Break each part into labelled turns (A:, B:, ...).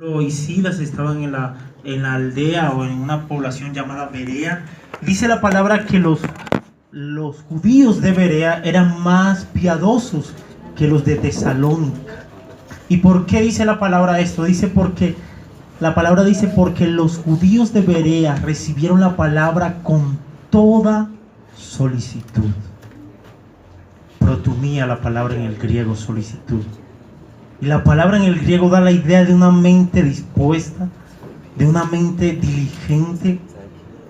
A: Y Silas estaban en la aldea o en una población llamada Berea. Dice la palabra que los judíos de Berea eran más piadosos que los de Tesalónica. ¿Y por qué dice la palabra esto? La palabra dice porque los judíos de Berea recibieron la palabra con toda solicitud. Protumía la palabra en el griego, solicitud. Y la palabra en el griego da la idea de una mente dispuesta, de una mente diligente.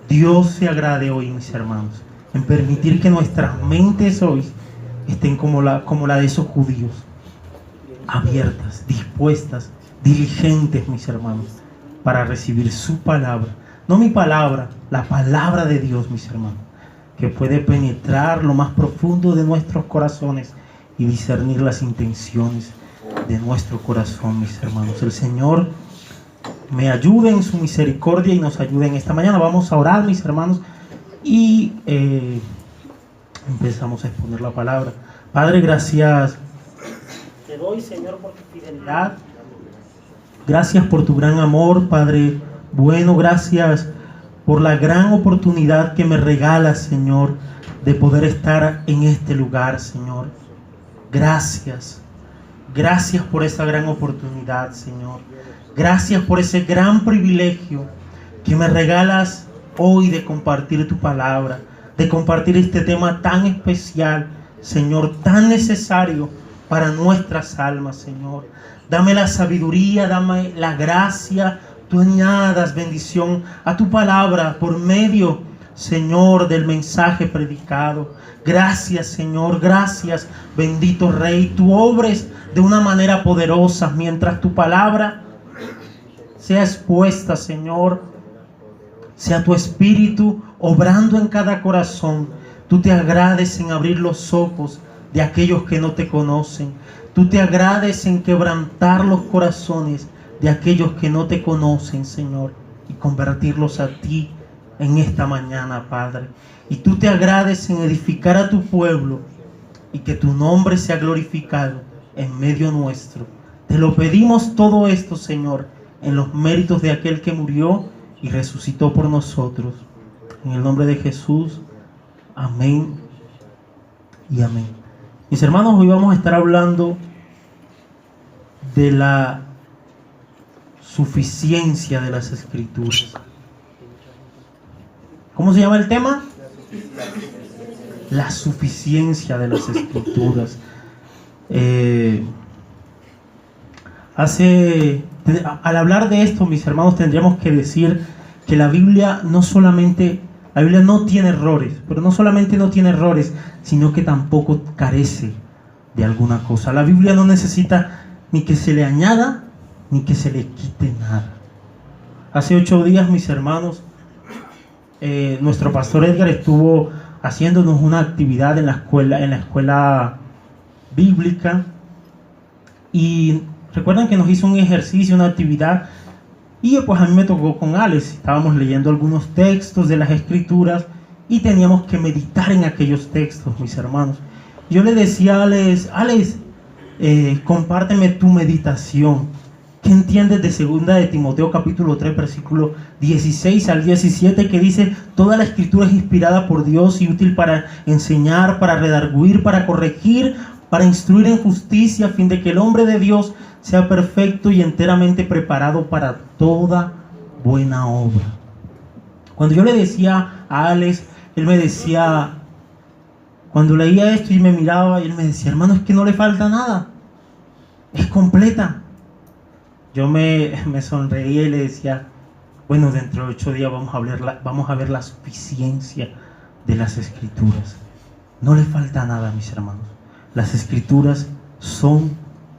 A: Dios se agrade hoy, mis hermanos, en permitir que nuestras mentes hoy estén como la de esos judíos, abiertas, dispuestas, diligentes, mis hermanos, para recibir su palabra. No mi palabra, la palabra de Dios, mis hermanos, que puede penetrar lo más profundo de nuestros corazones y discernir las intenciones de nuestro corazón, mis hermanos. El Señor me ayude en su misericordia y nos ayude en esta mañana. Vamos a orar, mis hermanos, y empezamos a exponer la palabra. Padre, gracias te doy, Señor, por tu fidelidad. Gracias por tu gran amor, Padre bueno. Gracias por la gran oportunidad que me regalas, Señor, de poder estar en este lugar, Señor. Gracias. Gracias por esa gran oportunidad, Señor. Gracias por ese gran privilegio que me regalas hoy de compartir tu palabra, de compartir este tema tan especial, Señor, tan necesario para nuestras almas, Señor. Dame la sabiduría, dame la gracia. Tú añadas bendición a tu palabra por medio, Señor, del mensaje predicado. Gracias, Señor, gracias, bendito Rey. Tú obres de una manera poderosa mientras tu palabra sea expuesta, Señor. Sea tu espíritu obrando en cada corazón. Tú te agrades en abrir los ojos de aquellos que no te conocen. Tú te agrades en quebrantar los corazones de aquellos que no te conocen, Señor, y convertirlos a ti en esta mañana, Padre. Y tú te agrades en edificar a tu pueblo y que tu nombre sea glorificado en medio nuestro. Te lo pedimos todo esto, Señor, en los méritos de aquel que murió y resucitó por nosotros. En el nombre de Jesús, amén y amén. Mis hermanos, hoy vamos a estar hablando de la suficiencia de las Escrituras. ¿Cómo se llama el tema? La suficiencia de las Escrituras. Al hablar de esto, mis hermanos, tendríamos que decir que la Biblia no tiene errores, pero no solamente no tiene errores, sino que tampoco carece de alguna cosa. La Biblia no necesita ni que se le añada ni que se le quite nada. Hace 8 días, mis hermanos, nuestro pastor Edgar estuvo haciéndonos una actividad en la escuela bíblica, y recuerdan que nos hizo un ejercicio, una actividad, y pues a mí me tocó con Alex. Estábamos leyendo algunos textos de las Escrituras y teníamos que meditar en aquellos textos, mis hermanos. Yo le decía a Alex, compárteme tu meditación. ¿Qué entiendes de 2 de Timoteo capítulo 3 versículo 16 al 17, que dice: toda la Escritura es inspirada por Dios y útil para enseñar, para redarguir, para corregir, para instruir en justicia, a fin de que el hombre de Dios sea perfecto y enteramente preparado para toda buena obra? Cuando yo le decía a Alex, él me decía, cuando leía esto y me miraba, y él me decía: hermano, es que no le falta nada, es completa. Yo me sonreía y le decía: bueno, dentro de 8 días vamos a ver la suficiencia de las Escrituras. No le falta nada, mis hermanos. Las Escrituras son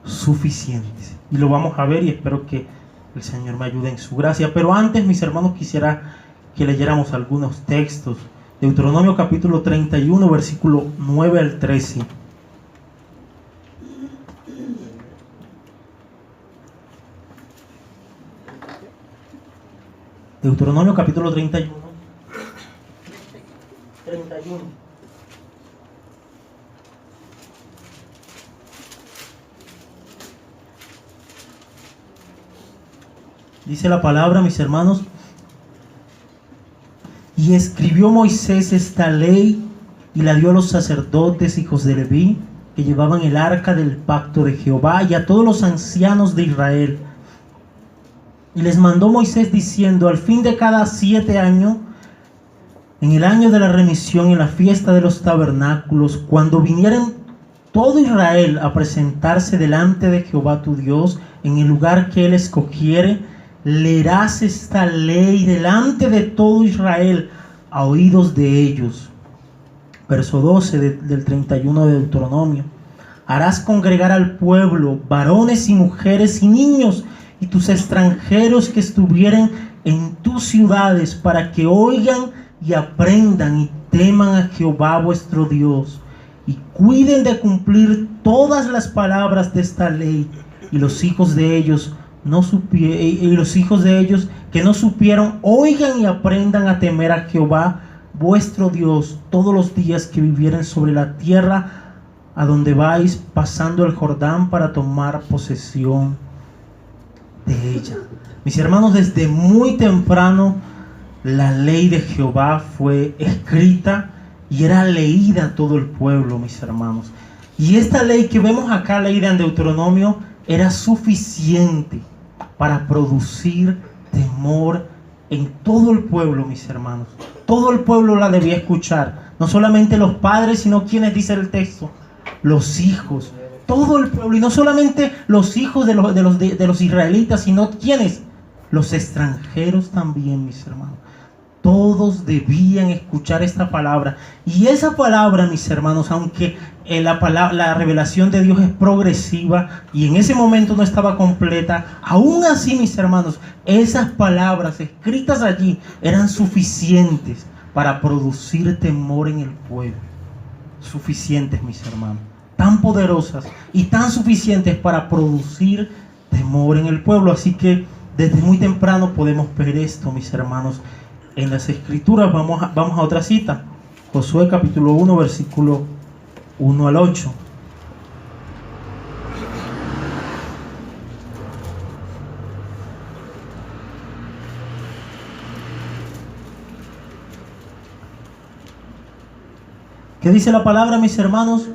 A: suficientes, y lo vamos a ver, y espero que el Señor me ayude en su gracia. Pero antes, mis hermanos, quisiera que leyéramos algunos textos. Deuteronomio capítulo 31 versículo 9 al 13. Deuteronomio capítulo 31. Dice la palabra, mis hermanos: y escribió Moisés esta ley y la dio a los sacerdotes, hijos de Leví, que llevaban el arca del pacto de Jehová, y a todos los ancianos de Israel. Y les mandó Moisés diciendo: al fin de cada 7 años, en el año de la remisión, en la fiesta de los tabernáculos, cuando vinieren todo Israel a presentarse delante de Jehová tu Dios, en el lugar que él escogiere, leerás esta ley delante de todo Israel a oídos de ellos. Verso 12 del 31 de Deuteronomio: harás congregar al pueblo, varones y mujeres y niños, y tus extranjeros que estuvieren en tus ciudades, para que oigan y aprendan y teman a Jehová vuestro Dios, y cuiden de cumplir todas las palabras de esta ley. Y los hijos de ellos que no supieron, oigan y aprendan a temer a Jehová vuestro Dios todos los días que vivieren sobre la tierra a donde vais pasando el Jordán para tomar posesión de ella. Mis hermanos, desde muy temprano la ley de Jehová fue escrita y era leída a todo el pueblo, mis hermanos. Y esta ley que vemos acá leída en Deuteronomio era suficiente para producir temor en todo el pueblo, mis hermanos. Todo el pueblo la debía escuchar. No solamente los padres, sino quienes, dice el texto, los hijos. Todo el pueblo. Y no solamente los hijos de los israelitas, sino quienes, los extranjeros también, mis hermanos. Todos debían escuchar esta palabra. Y esa palabra, mis hermanos, aunque la revelación de Dios es progresiva y en ese momento no estaba completa, aún así, mis hermanos, esas palabras escritas allí eran suficientes para producir temor en el pueblo. Suficientes, mis hermanos. Tan poderosas y tan suficientes para producir temor en el pueblo. Así que desde muy temprano podemos ver esto, mis hermanos, en las escrituras. Vamos a otra cita. Josué capítulo 1, versículo 1 al 8. ¿Qué dice la palabra, mis hermanos?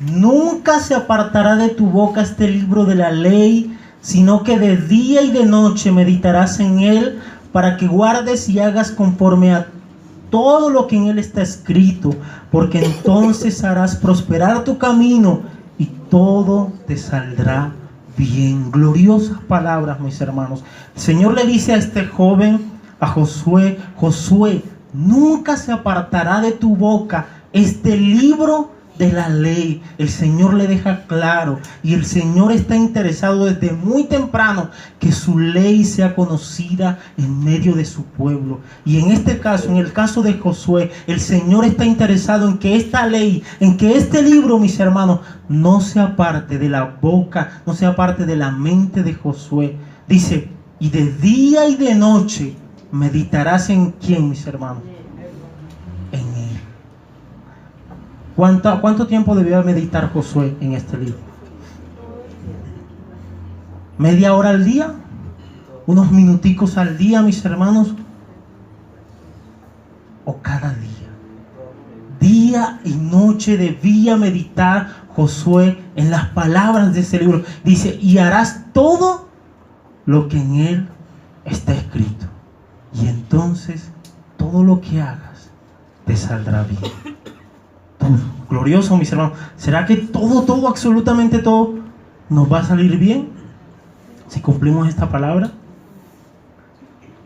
A: Nunca se apartará de tu boca este libro de la ley, sino que de día y de noche meditarás en él, para que guardes y hagas conforme a todo lo que en él está escrito, porque entonces harás prosperar tu camino y todo te saldrá bien. Gloriosas palabras, mis hermanos. El Señor le dice a este joven, a Josué: Josué, nunca se apartará de tu boca este libro de la ley. El Señor le deja claro, y el Señor está interesado desde muy temprano que su ley sea conocida en medio de su pueblo. Y en este caso, en el caso de Josué, el Señor está interesado en que esta ley, en que este libro, mis hermanos, no se aparte de la boca, no se aparte de la mente de Josué. Dice: y de día y de noche meditarás en ¿quién, mis hermanos? En él. ¿Cuánto tiempo debió meditar Josué en este libro? ¿Media hora al día? ¿Unos minuticos al día, mis hermanos? ¿O cada día? Día y noche debía meditar Josué en las palabras de ese libro. Dice: y harás todo lo que en él está escrito, y entonces todo lo que hagas te saldrá bien. Todo. Glorioso, mis hermanos. ¿Será que todo, absolutamente todo nos va a salir bien si cumplimos esta palabra?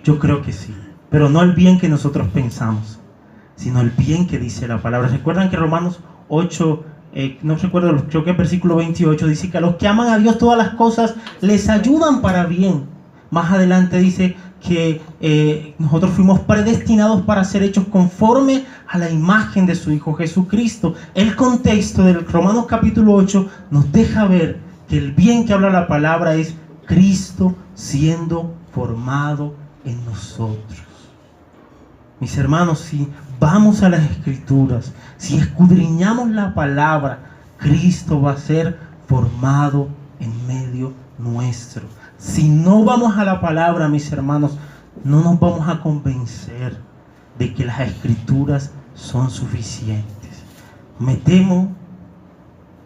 A: Yo creo que sí, pero no el bien que nosotros pensamos, sino el bien que dice la palabra. ¿Recuerdan que Romanos 8, no recuerdo, creo que el versículo 28 dice que a los que aman a Dios todas las cosas les ayudan para bien? Más adelante dice que nosotros fuimos predestinados para ser hechos conforme a la imagen de su Hijo Jesucristo. El contexto del Romanos capítulo 8 nos deja ver que el bien que habla la palabra es Cristo siendo formado en nosotros. Mis hermanos, si vamos a las Escrituras, si escudriñamos la palabra, Cristo va a ser formado en medio nuestro. Si no vamos a la palabra, mis hermanos, no nos vamos a convencer de que las escrituras son suficientes. Me temo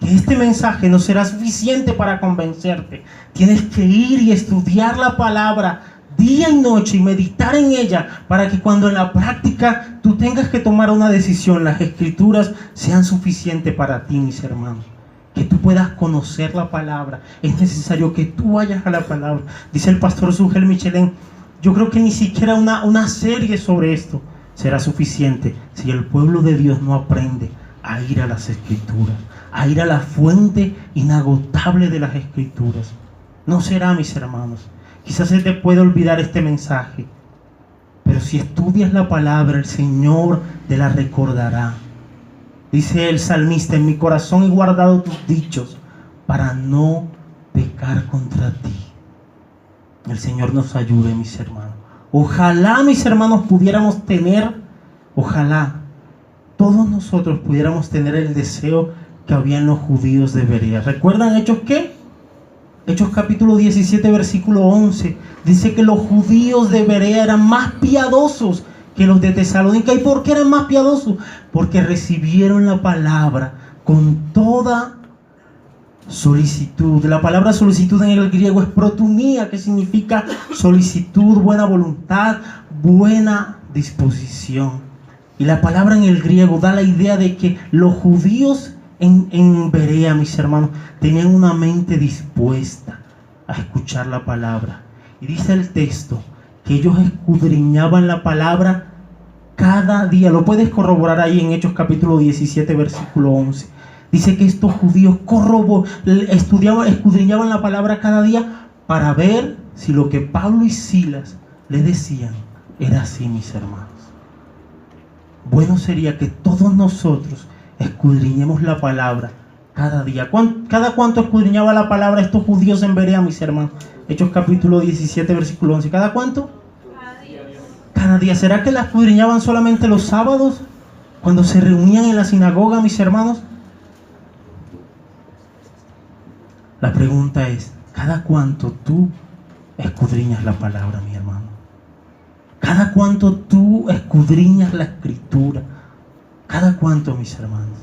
A: que este mensaje no será suficiente para convencerte. Tienes que ir y estudiar la palabra día y noche y meditar en ella para que cuando en la práctica tú tengas que tomar una decisión, las escrituras sean suficientes para ti, mis hermanos. Que tú puedas conocer la palabra. Es necesario que tú vayas a la palabra. Dice el pastor Sugel Michelén, yo creo que ni siquiera una serie sobre esto será suficiente si el pueblo de Dios no aprende a ir a las escrituras, a ir a la fuente inagotable de las escrituras. No será, mis hermanos. Quizás se te puede olvidar este mensaje, pero si estudias la palabra, el Señor te la recordará. Dice el salmista, en mi corazón he guardado tus dichos para no pecar contra ti. El Señor nos ayude, mis hermanos. Ojalá, mis hermanos, pudiéramos tener, ojalá todos nosotros pudiéramos tener el deseo que había en los judíos de Berea. ¿Recuerdan Hechos qué? Hechos capítulo 17, versículo 11. Dice que los judíos de Berea eran más piadosos que los de Tesalónica. ¿Y por qué eran más piadosos? Porque recibieron la palabra con toda solicitud. La palabra solicitud en el griego es protumía, que significa solicitud, buena voluntad, buena disposición. Y la palabra en el griego da la idea de que los judíos en Berea, mis hermanos, tenían una mente dispuesta a escuchar la palabra. Y dice el texto que ellos escudriñaban la palabra cada día. Lo puedes corroborar ahí en Hechos capítulo 17, versículo 11. Dice que estos judíos escudriñaban la palabra cada día para ver si lo que Pablo y Silas le decían era así, mis hermanos. Bueno sería que todos nosotros escudriñemos la palabra cada día. ¿Cada cuánto escudriñaba la palabra estos judíos en Berea, mis hermanos? Hechos capítulo 17, versículo 11. ¿Cada cuánto? Cada día. ¿Será que la escudriñaban solamente los sábados? Cuando se reunían en la sinagoga, mis hermanos. La pregunta es, ¿cada cuánto tú escudriñas la palabra, mi hermano? ¿Cada cuánto tú escudriñas la escritura? ¿Cada cuánto, mis hermanos?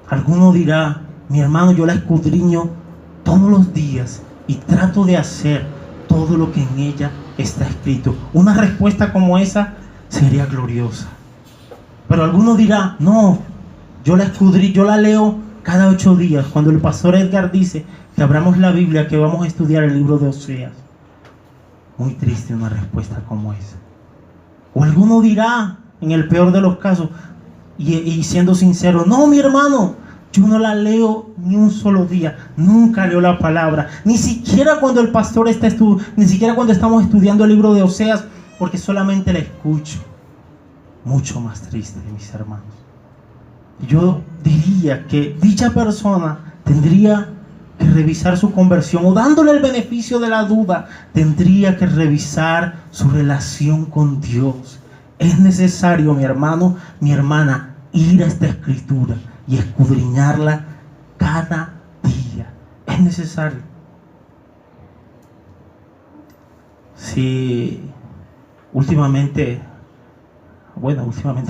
A: Alguno dirá, mi hermano, yo la escudriño todos los días y trato de hacer todo lo que en ella está escrito. Una respuesta como esa sería gloriosa. Pero alguno dirá, no, yo la leo cada 8 días. Cuando el pastor Edgar dice que abramos la Biblia, que vamos a estudiar el libro de Oseas. Muy triste una respuesta como esa. O alguno dirá, en el peor de los casos, y siendo sincero, no, mi hermano, yo no la leo ni un solo día, nunca leo la palabra, ni siquiera cuando el pastor ni siquiera cuando estamos estudiando el libro de Oseas, porque solamente la escucho. Mucho más triste, mis hermanos. Yo diría que dicha persona tendría que revisar su conversión, o dándole el beneficio de la duda, tendría que revisar su relación con Dios. Es necesario, mi hermano, mi hermana, ir a esta escritura y escudriñarla cada día. Es necesario. Si últimamente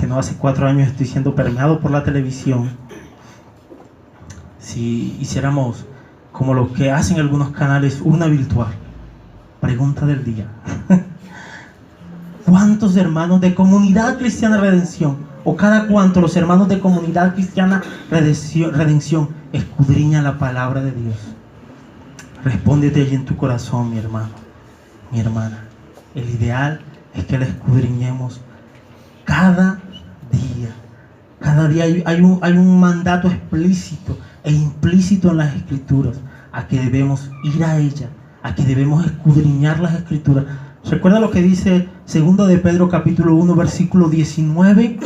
A: no, hace 4 años estoy siendo permeado por la televisión. Si hiciéramos como lo que hacen algunos canales, urna virtual, pregunta del día. ¿Cuántos hermanos de Comunidad Cristiana Redención, o cada cuánto los hermanos de Comunidad Cristiana Redención escudriñan la palabra de Dios? Respóndete allí en tu corazón, mi hermano, mi hermana. El ideal es que la escudriñemos cada día. Cada día hay un mandato explícito e implícito en las escrituras a que debemos ir a ella, a que debemos escudriñar las escrituras. ¿Recuerda lo que dice 2 de Pedro capítulo 1 versículo 19?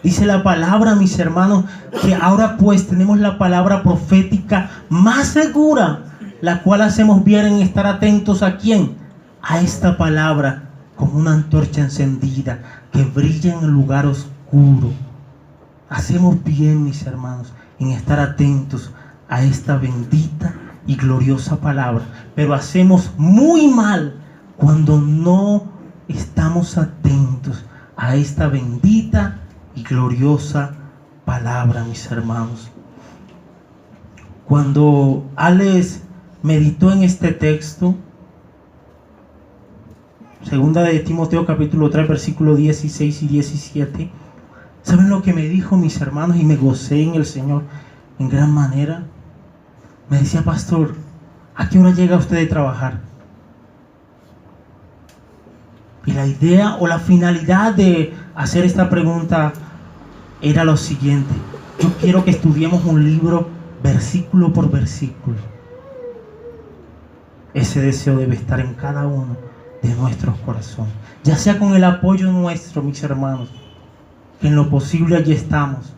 A: Dice la palabra, mis hermanos, que ahora pues tenemos la palabra profética más segura, la cual hacemos bien en estar atentos ¿a quién? A esta palabra, como una antorcha encendida que brilla en el lugar oscuro. Hacemos bien, mis hermanos, en estar atentos a esta bendita y gloriosa palabra, pero hacemos muy mal cuando no estamos atentos a esta bendita y gloriosa palabra, mis hermanos. Cuando Alex meditó en este texto, segunda de Timoteo capítulo 3 versículos 16 y 17, ¿saben lo que me dijo, mis hermanos? Y me gocé en el Señor en gran manera. Me decía: pastor, ¿a qué hora llega usted de trabajar? Y la idea o la finalidad de hacer esta pregunta era lo siguiente: yo quiero que estudiemos un libro versículo por versículo. Ese deseo debe estar en cada uno de nuestros corazones, ya sea con el apoyo nuestro, mis hermanos, que en lo posible allí estamos,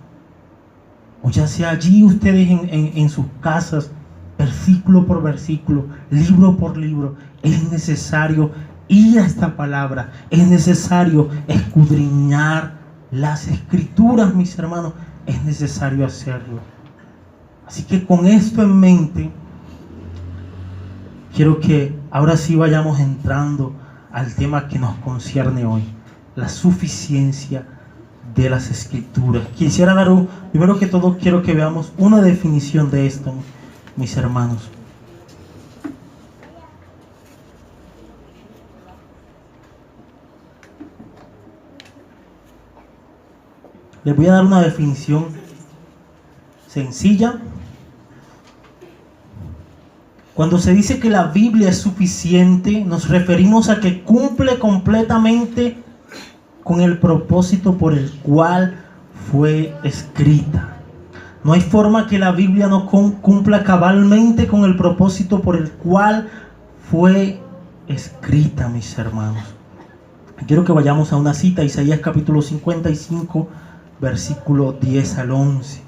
A: o ya sea allí ustedes en sus casas, versículo por versículo, libro por libro. Es necesario ir a esta palabra, es necesario escudriñar las escrituras, mis hermanos, es necesario hacerlo. Así que con esto en mente, quiero que ahora sí vayamos entrando al tema que nos concierne hoy: la suficiencia de las escrituras. Quisiera dar primero que todo, quiero que veamos una definición de esto, mis hermanos. Les voy a dar una definición sencilla. Cuando se dice que la Biblia es suficiente, nos referimos a que cumple completamente con el propósito por el cual fue escrita. No hay forma que la Biblia no cumpla cabalmente con el propósito por el cual fue escrita, mis hermanos. Quiero que vayamos a una cita, Isaías capítulo 55, versículo 10 al 11.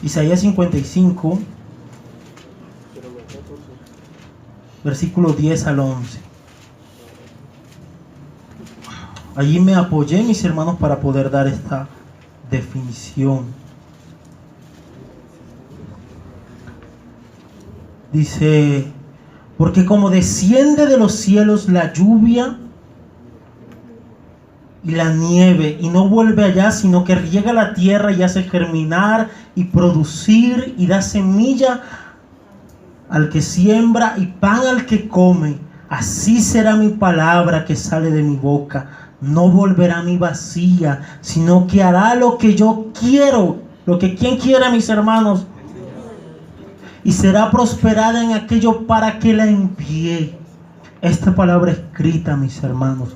A: Isaías 55, versículo 10 al 11. Allí me apoyé, mis hermanos, para poder dar esta definición. Dice: porque como desciende de los cielos la lluvia y la nieve, y no vuelve allá, sino que riega la tierra y hace germinar y producir y da semilla al que siembra y pan al que come, así será mi palabra que sale de mi boca. No volverá a mí vacía, sino que hará lo que yo quiero. Lo que ¿quién quiere, mis hermanos? Y será prosperada en aquello para que la envíe. Esta palabra escrita, mis hermanos,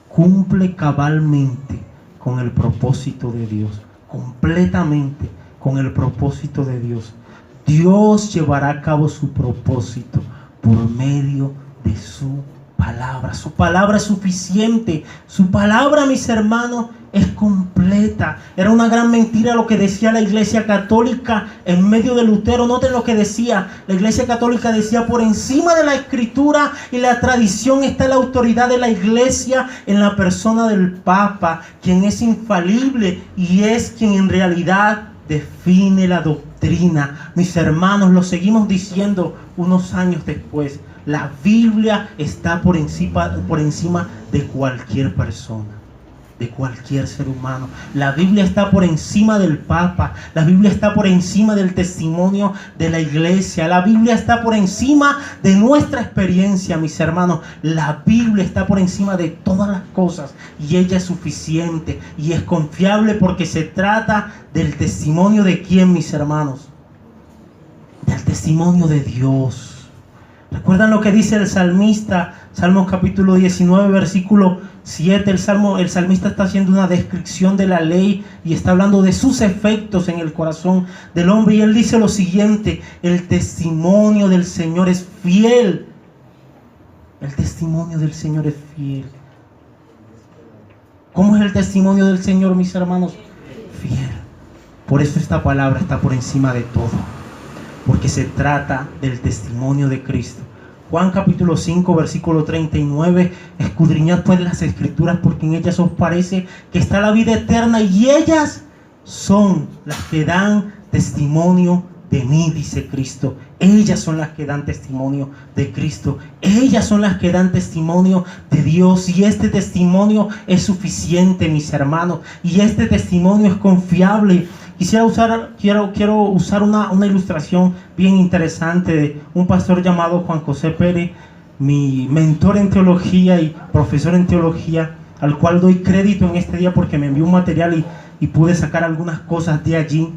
A: cumple cabalmente con el propósito de Dios, completamente con el propósito de Dios. Dios llevará a cabo su propósito por medio de su palabra. Su palabra es suficiente. Su palabra, mis hermanos, es completa. Era una gran mentira lo que decía la Iglesia Católica en medio de Lutero. Noten lo que decía. La Iglesia Católica decía: por encima de la Escritura y la tradición está la autoridad de la Iglesia en la persona del Papa, quien es infalible y es quien en realidad define la doctrina. Mis hermanos, lo seguimos diciendo unos años después. La Biblia está por encima de cualquier persona, de cualquier ser humano. La Biblia está por encima del Papa. La Biblia está por encima del testimonio de la Iglesia. La Biblia está por encima de nuestra experiencia, mis hermanos. La Biblia está por encima de todas las cosas y ella es suficiente y es confiable, porque se trata del testimonio de ¿quién, mis hermanos? Del testimonio de Dios. ¿Recuerdan lo que dice el salmista? Salmos capítulo 19, versículo 7. El salmista está haciendo una descripción de la ley y está hablando de sus efectos en el corazón del hombre. Y él dice lo siguiente: el testimonio del Señor es fiel. El testimonio del Señor es fiel. ¿Cómo es el testimonio del Señor, mis hermanos? Fiel. Por eso esta palabra está por encima de todo, porque se trata del testimonio de Cristo, Juan capítulo 5, versículo 39, escudriñad pues las escrituras, porque en ellas os parece que está la vida eterna, y ellas son las que dan testimonio de mí, dice Cristo. Ellas son las que dan testimonio de Cristo. Ellas son las que dan testimonio de Dios. Y este testimonio es suficiente, mis hermanos. Y este testimonio es confiable. Quiero usar una ilustración bien interesante de un pastor llamado Juan José Pérez, mi mentor en teología y profesor en teología, al cual doy crédito en este día porque me envió un material y pude sacar algunas cosas de allí.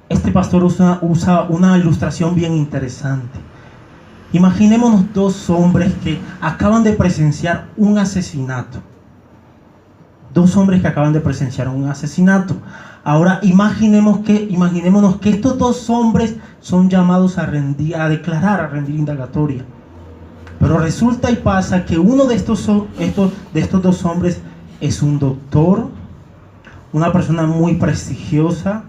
A: Este pastor usa una ilustración bien interesante. Imaginémonos dos hombres que acaban de presenciar un asesinato. Dos hombres que acaban de presenciar un asesinato. Ahora imaginémonos que estos dos hombres son llamados a rendir indagatoria. Pero resulta y pasa que uno de estos dos hombres es un doctor, una persona muy prestigiosa,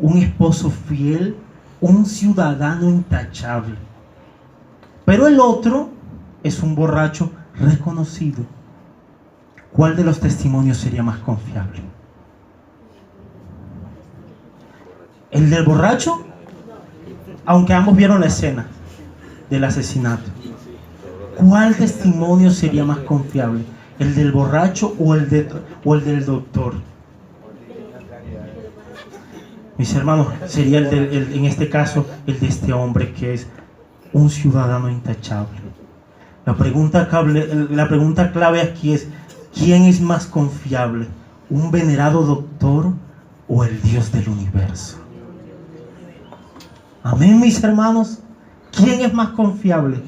A: un esposo fiel, un ciudadano intachable. Pero el otro es un borracho reconocido. ¿Cuál de los testimonios sería más confiable? ¿El del borracho? Aunque ambos vieron la escena del asesinato. ¿Cuál testimonio sería más confiable? ¿El del borracho o el del doctor? Mis hermanos, sería en este caso el de este hombre que es un ciudadano intachable. La pregunta clave aquí es: ¿quién es más confiable? ¿Un venerado doctor o el Dios del universo? Amén, mis hermanos. ¿Quién es más confiable?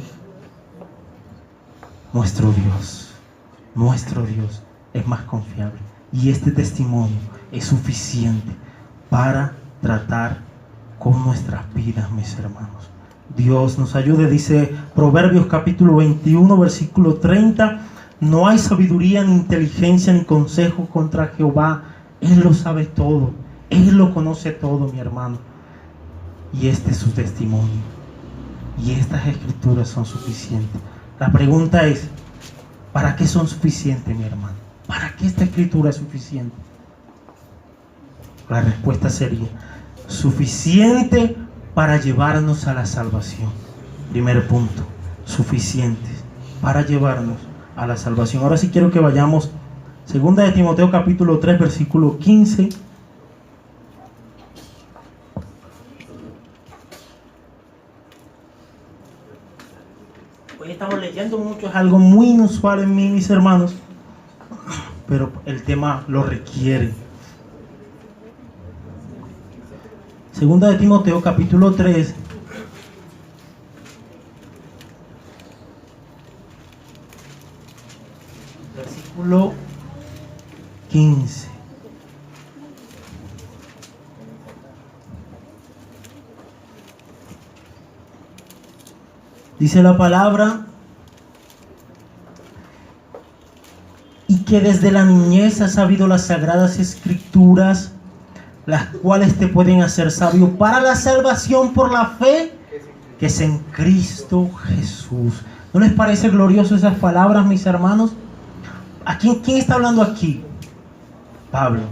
A: Nuestro Dios. Nuestro Dios es más confiable. Y este testimonio es suficiente para tratar con nuestras vidas, mis hermanos. Dios nos ayude. Dice Proverbios capítulo 21, versículo 30. No hay sabiduría, ni inteligencia, ni consejo contra Jehová. Él lo sabe todo. Él lo conoce todo, mi hermano. Y este es su testimonio. Y estas escrituras son suficientes. La pregunta es: ¿para qué son suficientes, mi hermano? ¿Para qué esta escritura es suficiente? La respuesta sería: suficiente para llevarnos a la salvación. Primer punto: suficientes para llevarnos a la salvación. Ahora sí quiero que vayamos 2 de Timoteo capítulo 3, versículo 15. Hoy estamos leyendo mucho, es algo muy inusual en mí, mis hermanos, pero el tema lo requiere. 2 de Timoteo capítulo 3, versículo 15. Dice la palabra: y que desde la niñez has sabido las sagradas escrituras, las cuales te pueden hacer sabio para la salvación por la fe que es en Cristo Jesús. ¿No les parece glorioso esas palabras, mis hermanos? ¿Quién está hablando aquí? Pablo.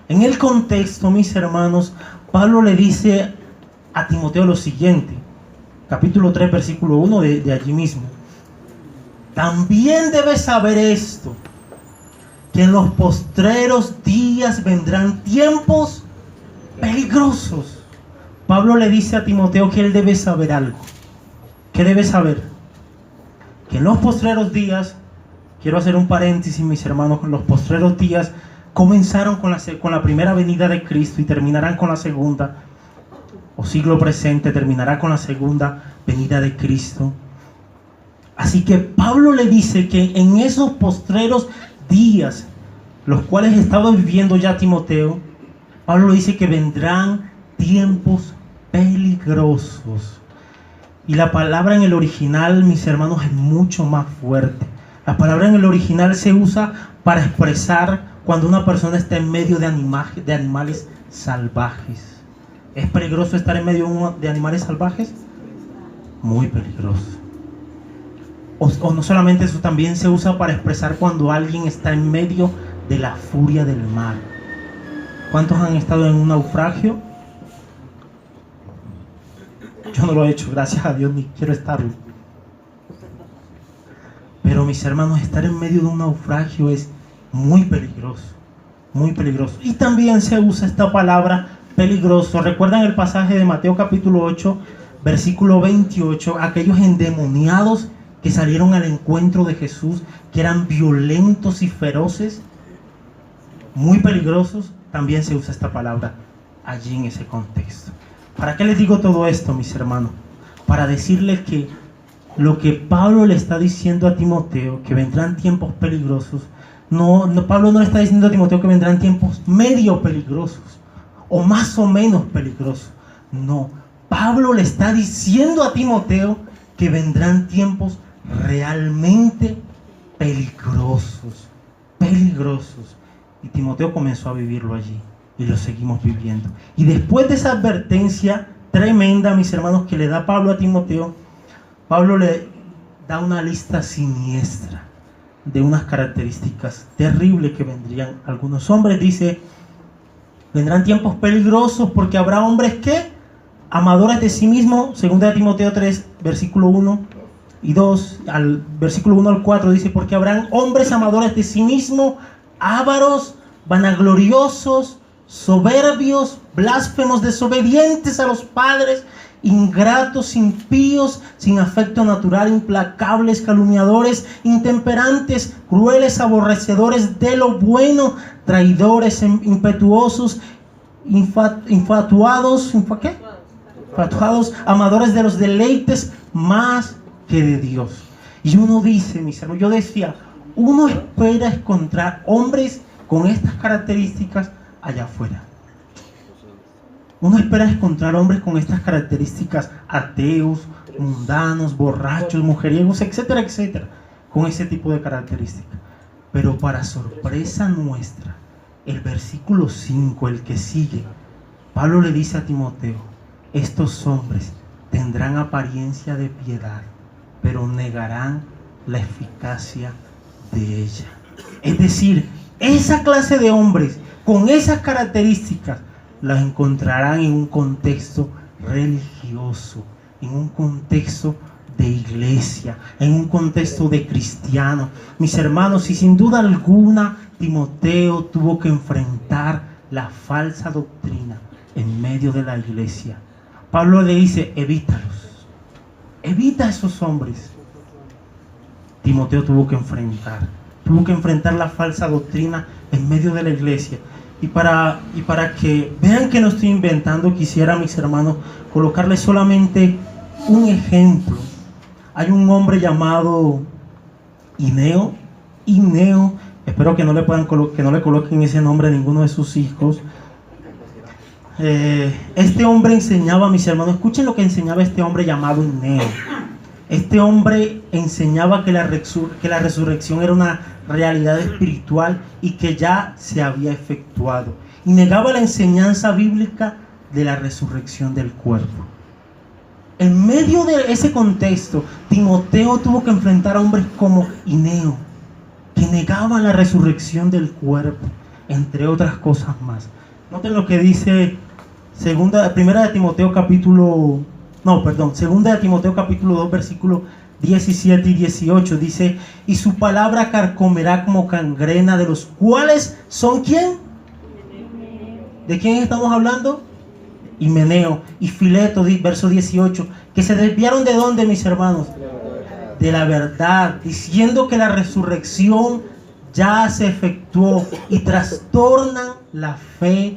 A: En el contexto, mis hermanos, Pablo le dice a Timoteo lo siguiente. Capítulo 3, versículo 1 de allí mismo. También debes saber esto, que en los postreros días vendrán tiempos peligrosos. Pablo le dice a Timoteo que él debe saber algo. ¿Qué debe saber? Que en los postreros días, quiero hacer un paréntesis, mis hermanos, los postreros días comenzaron con la primera venida de Cristo y terminarán con la segunda, o siglo presente terminará con la segunda venida de Cristo. Así que Pablo le dice que en esos postreros días, los cuales estaba viviendo ya Timoteo, Pablo le dice que vendrán tiempos peligrosos. Y la palabra en el original, mis hermanos, es mucho más fuerte. La palabra en el original se usa para expresar cuando una persona está en medio de animales salvajes. ¿Es peligroso estar en medio de animales salvajes? Muy peligroso. O no solamente eso, también se usa para expresar cuando alguien está en medio de la furia del mar. ¿Cuántos han estado en un naufragio? Yo no lo he hecho, gracias a Dios, ni quiero estarlo. Pero mis hermanos, estar en medio de un naufragio es muy peligroso, muy peligroso. Y también se usa esta palabra peligroso. ¿Recuerdan el pasaje de Mateo capítulo 8, versículo 28? Aquellos endemoniados que salieron al encuentro de Jesús, que eran violentos y feroces, muy peligrosos. También se usa esta palabra allí en ese contexto. ¿Para qué les digo todo esto, mis hermanos? Para decirles que lo que Pablo le está diciendo a Timoteo, que vendrán tiempos peligrosos, Pablo no le está diciendo a Timoteo que vendrán tiempos medio peligrosos o más o menos peligrosos. No, Pablo le está diciendo a Timoteo que vendrán tiempos realmente peligrosos, peligrosos. Y Timoteo comenzó a vivirlo allí y lo seguimos viviendo. Y después de esa advertencia tremenda, mis hermanos, que le da Pablo a Timoteo, Pablo le da una lista siniestra de unas características terribles que vendrían algunos hombres. Dice, vendrán tiempos peligrosos porque habrá hombres que, amadores de sí mismos, según de Timoteo 3, versículo 1 y 2, al versículo 1 al 4, dice, porque habrán hombres amadores de sí mismos, ávaros, vanagloriosos, soberbios, blasfemos, desobedientes a los padres, ingratos, impíos, sin afecto natural, implacables, calumniadores, intemperantes, crueles, aborrecedores de lo bueno, traidores, impetuosos, infatuados, amadores de los deleites más que de Dios. Y uno dice, mis hermanos, yo decía, uno espera encontrar hombres con estas características allá afuera. Uno espera encontrar hombres con estas características, ateos, mundanos, borrachos, mujeriegos, etcétera, etcétera, con ese tipo de características. Pero para sorpresa nuestra, el versículo 5, el que sigue, Pablo le dice a Timoteo, estos hombres tendrán apariencia de piedad, pero negarán la eficacia de ella. Es decir, esa clase de hombres con esas características las encontrarán en un contexto religioso, en un contexto de iglesia, en un contexto de cristiano. Mis hermanos, y sin duda alguna Timoteo tuvo que enfrentar la falsa doctrina en medio de la iglesia. Pablo le dice, evítalos, evita a esos hombres. Timoteo tuvo que enfrentar la falsa doctrina en medio de la iglesia. Y para que vean que no estoy inventando, quisiera, mis hermanos, colocarles solamente un ejemplo. Hay un hombre llamado Ineo, espero que no le coloquen ese nombre a ninguno de sus hijos. Este hombre enseñaba, mis hermanos, escuchen lo que enseñaba este hombre llamado Ineo. Este hombre enseñaba que la resurrección era una realidad espiritual y que ya se había efectuado. Y negaba la enseñanza bíblica de la resurrección del cuerpo. En medio de ese contexto, Timoteo tuvo que enfrentar a hombres como Ineo, que negaban la resurrección del cuerpo, entre otras cosas más. Noten lo que dice segunda de Timoteo capítulo 2, versículos 17 y 18. Dice, y su palabra carcomerá como gangrena, de los cuales son ¿quién? ¿De quién estamos hablando? Himeneo y Fileto, verso 18, que se desviaron ¿de dónde, mis hermanos? De la verdad, diciendo que la resurrección ya se efectuó, y trastornan la fe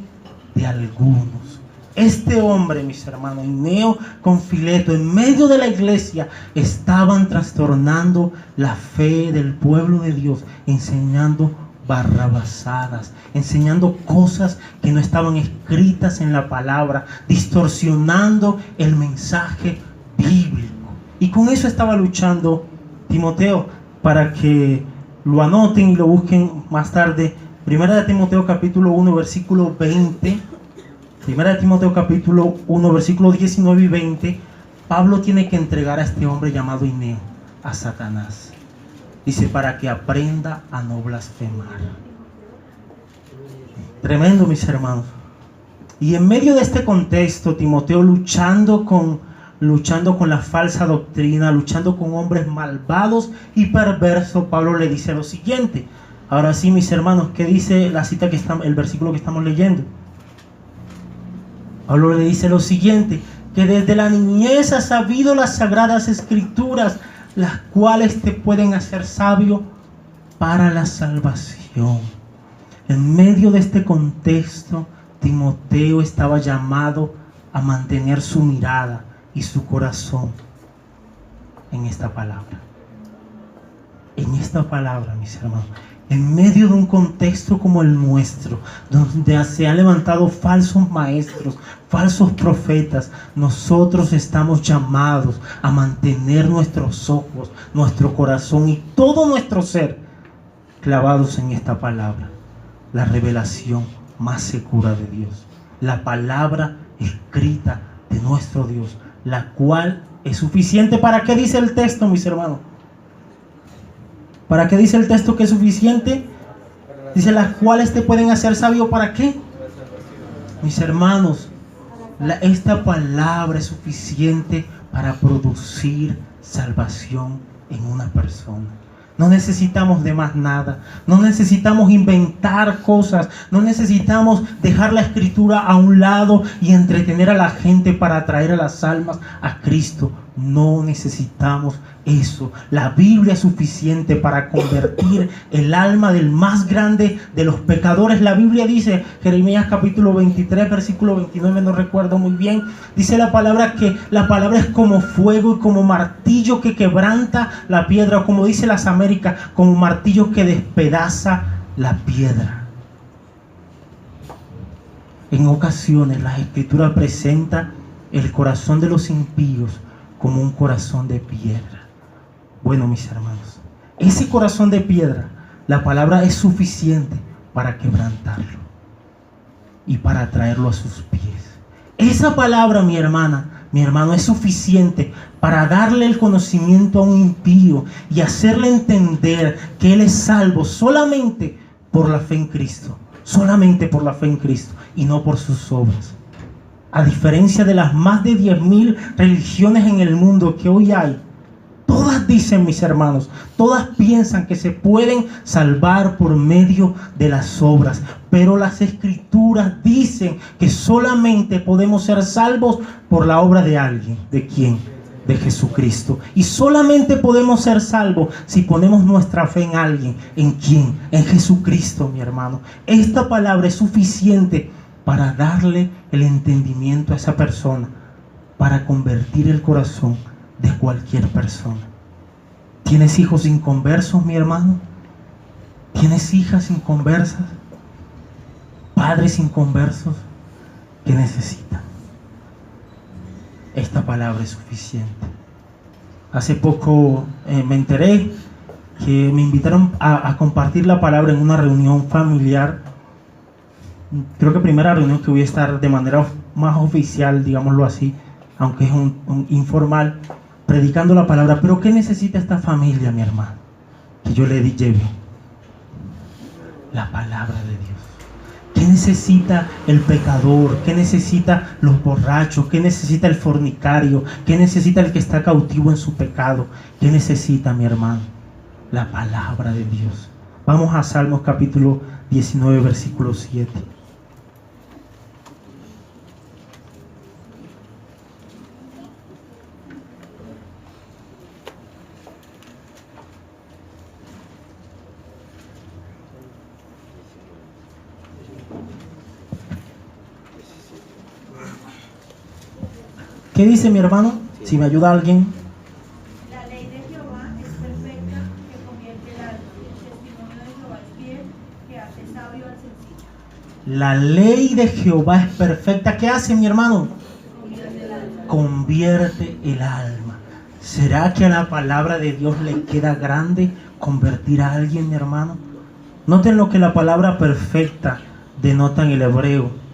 A: de algunos. Este hombre, mis hermanos, Ineo con Fileto, en medio de la iglesia, estaban trastornando la fe del pueblo de Dios, enseñando barrabasadas, enseñando cosas que no estaban escritas en la palabra, distorsionando el mensaje bíblico. Y con eso estaba luchando Timoteo, para que lo anoten y lo busquen más tarde. Primera de Timoteo capítulo 1, versículo 20. Primera de Timoteo capítulo 1, versículos 19 y 20. Pablo tiene que entregar a este hombre llamado Ineo, a Satanás. Dice, para que aprenda a no blasfemar. Tremendo, mis hermanos. Y en medio de este contexto, Timoteo luchando con la falsa doctrina, luchando con hombres malvados y perversos, Pablo le dice lo siguiente. Ahora sí, mis hermanos, ¿qué dice la cita el versículo que estamos leyendo? Pablo le dice lo siguiente, que desde la niñez has sabido las sagradas escrituras, las cuales te pueden hacer sabio para la salvación. En medio de este contexto, Timoteo estaba llamado a mantener su mirada y su corazón en esta palabra. En esta palabra, mis hermanos. En medio de un contexto como el nuestro, donde se han levantado falsos maestros, falsos profetas, nosotros estamos llamados a mantener nuestros ojos, nuestro corazón y todo nuestro ser clavados en esta palabra, la revelación más segura de Dios, la palabra escrita de nuestro Dios, la cual es suficiente. ¿Para qué dice el texto, mis hermanos? ¿Para qué dice el texto que es suficiente? Dice, las cuales te pueden hacer sabio. ¿Para qué? Mis hermanos, esta palabra es suficiente para producir salvación en una persona. No necesitamos de más nada. No necesitamos inventar cosas. No necesitamos dejar la escritura a un lado y entretener a la gente para atraer a las almas a Cristo. No necesitamos eso. La Biblia es suficiente para convertir el alma del más grande de los pecadores. La Biblia dice, Jeremías capítulo 23, versículo 29, no recuerdo muy bien, dice la palabra que la palabra es como fuego y como martillo que quebranta la piedra, o como dice las Américas, como martillo que despedaza la piedra. En ocasiones la Escritura presenta el corazón de los impíos como un corazón de piedra. Bueno, mis hermanos, ese corazón de piedra, la palabra es suficiente para quebrantarlo y para traerlo a sus pies. Esa palabra, mi hermana, mi hermano, es suficiente para darle el conocimiento a un impío y hacerle entender que él es salvo solamente por la fe en Cristo, solamente por la fe en Cristo y no por sus obras. A diferencia de las más de 10,000 religiones en el mundo que hoy hay, todas dicen, mis hermanos, todas piensan que se pueden salvar por medio de las obras, pero las Escrituras dicen que solamente podemos ser salvos por la obra de alguien. ¿De quién? De Jesucristo. Y solamente podemos ser salvos si ponemos nuestra fe en alguien. ¿En quién? En Jesucristo, mi hermano. Esta palabra es suficiente para darle el entendimiento a esa persona, para convertir el corazón de cualquier persona. ¿Tienes hijos inconversos, mi hermano? ¿Tienes hijas inconversas? ¿Padres inconversos? ¿Qué necesitan? Esta palabra es suficiente. Hace poco me enteré que me invitaron a compartir la palabra en una reunión familiar. Creo que primera reunión que voy a estar de manera más oficial, digámoslo así, aunque es un informal, predicando la palabra. Pero ¿qué necesita esta familia, mi hermano? Que yo le lleve la palabra de Dios. ¿Qué necesita el pecador? ¿Qué necesita los borrachos? ¿Qué necesita el fornicario? ¿Qué necesita el que está cautivo en su pecado? ¿Qué necesita, mi hermano? La palabra de Dios. Vamos a Salmos capítulo 19, versículo 7. ¿Qué dice, mi hermano? Si me ayuda alguien.
B: La ley de Jehová es perfecta, que convierte el alma. El testimonio de Jehová es fiel, que hace sabio al sencillo.
A: La ley de Jehová es perfecta. ¿Qué hace, mi hermano?
B: Convierte el alma.
A: Convierte el alma. ¿Será que a la palabra de Dios le queda grande convertir a alguien, mi hermano? Noten lo que la palabra perfecta denota en el hebreo.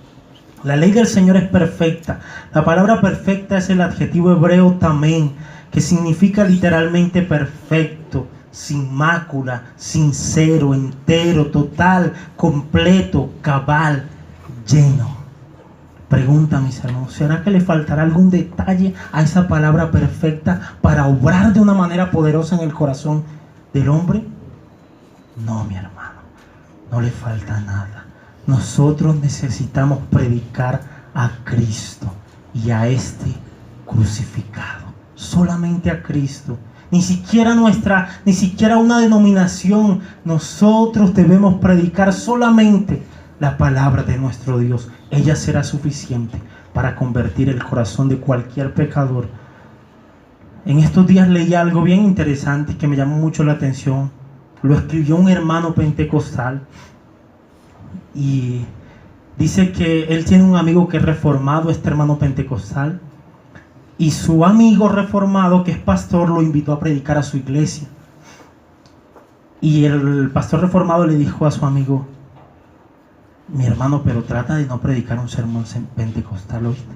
A: La ley del Señor es perfecta. La palabra perfecta es el adjetivo hebreo tamén, que significa literalmente perfecto, sin mácula, sincero, entero, total, completo, cabal, lleno. Pregunta, mis hermanos, ¿será que le faltará algún detalle a esa palabra perfecta para obrar de una manera poderosa en el corazón del hombre? No, mi hermano, no le falta nada. Nosotros necesitamos predicar a Cristo y a este crucificado. Solamente a Cristo. Ni siquiera una denominación. Nosotros debemos predicar solamente la palabra de nuestro Dios. Ella será suficiente para convertir el corazón de cualquier pecador. En estos días leí algo bien interesante que me llamó mucho la atención. Lo escribió un hermano pentecostal y dice que él tiene un amigo que es reformado, este hermano pentecostal, y su amigo reformado, que es pastor, lo invitó a predicar a su iglesia. Y el pastor reformado le dijo a su amigo: mi hermano, pero trata de no predicar un sermón pentecostal, ¿oíste?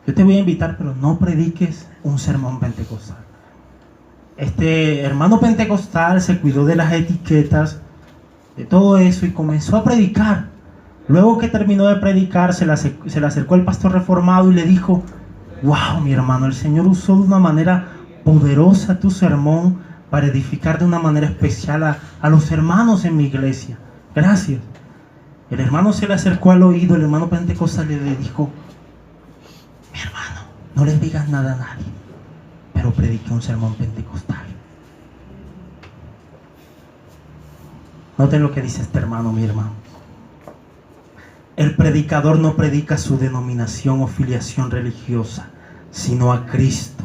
A: Yo te voy a invitar, pero no prediques un sermón pentecostal. Este hermano pentecostal se cuidó de las etiquetas, de todo eso, y comenzó a predicar. Luego que terminó de predicar, se le acercó el pastor reformado y le dijo: wow, mi hermano, el Señor usó de una manera poderosa tu sermón para edificar de una manera especial a los hermanos en mi iglesia. Gracias. El hermano se le acercó al oído, el hermano pentecostal le dijo: mi hermano, no le digas nada a nadie, pero prediqué un sermón pentecostal. Noten lo que dice este hermano, mi hermano. El predicador no predica su denominación o filiación religiosa, sino a Cristo.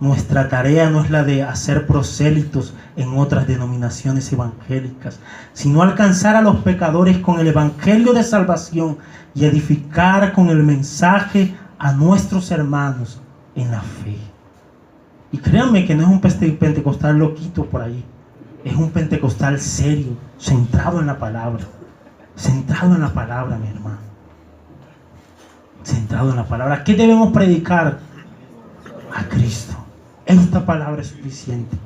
A: Nuestra tarea no es la de hacer prosélitos en otras denominaciones evangélicas, sino alcanzar a los pecadores con el evangelio de salvación y edificar con el mensaje a nuestros hermanos en la fe. Y créanme que no es un pentecostal loquito por ahí, es un pentecostal serio, centrado en la palabra. Centrado en la palabra, mi hermano. Centrado en la palabra. ¿Qué debemos predicar? A Cristo. Esta palabra es suficiente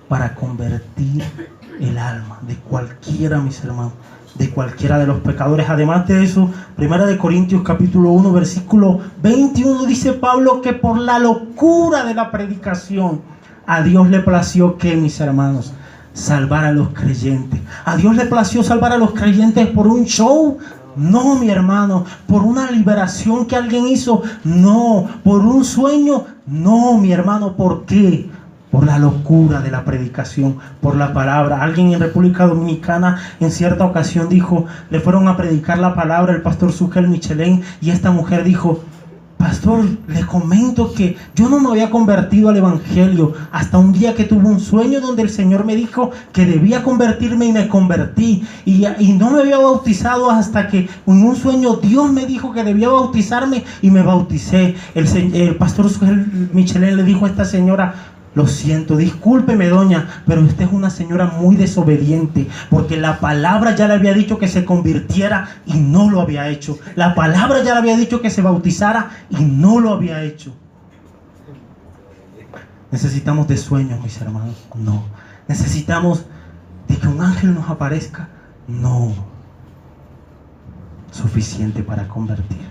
A: para convertir el alma de cualquiera, mis hermanos, de cualquiera de los pecadores. Además de eso, 1 Corintios capítulo 1, versículo 21, dice Pablo que por la locura de la predicación a Dios le plació que, mis hermanos, salvar a los creyentes. ¿A Dios le plació salvar a los creyentes por un show? No, mi hermano. ¿Por una liberación que alguien hizo? No. ¿Por un sueño? No, mi hermano. ¿Por qué? Por la locura de la predicación, por la palabra. Alguien en República Dominicana en cierta ocasión dijo, le fueron a predicar la palabra el pastor Sugel Michelén, y esta mujer dijo: pastor, le comento que yo no me había convertido al evangelio hasta un día que tuve un sueño donde el Señor me dijo que debía convertirme, y me convertí, y no me había bautizado hasta que en un sueño Dios me dijo que debía bautizarme y me bauticé. El pastor Michelén le dijo a esta señora: lo siento, discúlpeme, doña, pero usted es una señora muy desobediente, porque la palabra ya le había dicho que se convirtiera y no lo había hecho. La palabra ya le había dicho que se bautizara y no lo había hecho. ¿Necesitamos de sueños, mis hermanos? No. ¿Necesitamos de que un ángel nos aparezca? No. Suficiente para convertir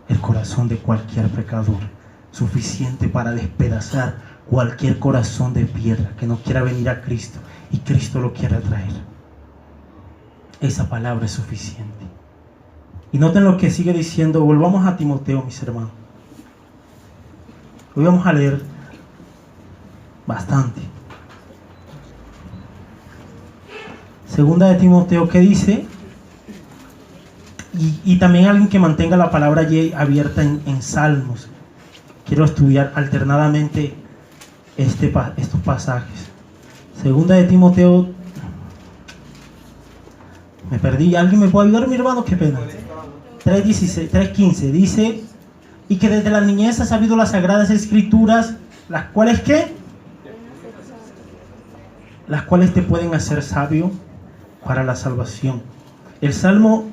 A: el corazón de cualquier pecador. Suficiente para despedazar cualquier corazón de piedra que no quiera venir a Cristo y Cristo lo quiera traer. Esa palabra es suficiente. Y noten lo que sigue diciendo. Volvamos a Timoteo, mis hermanos. Hoy vamos a leer bastante. Segunda de Timoteo, que dice, y también alguien que mantenga la palabra allí abierta en Salmos. Quiero estudiar alternadamente estos pasajes. Segunda de Timoteo, me perdí. ¿Alguien me puede ayudar, mi hermano? Qué pena. 3:15 dice: y que desde la niñez has sabido las sagradas escrituras, las cuales ¿qué? Las cuales te pueden hacer sabio para la salvación. El Salmo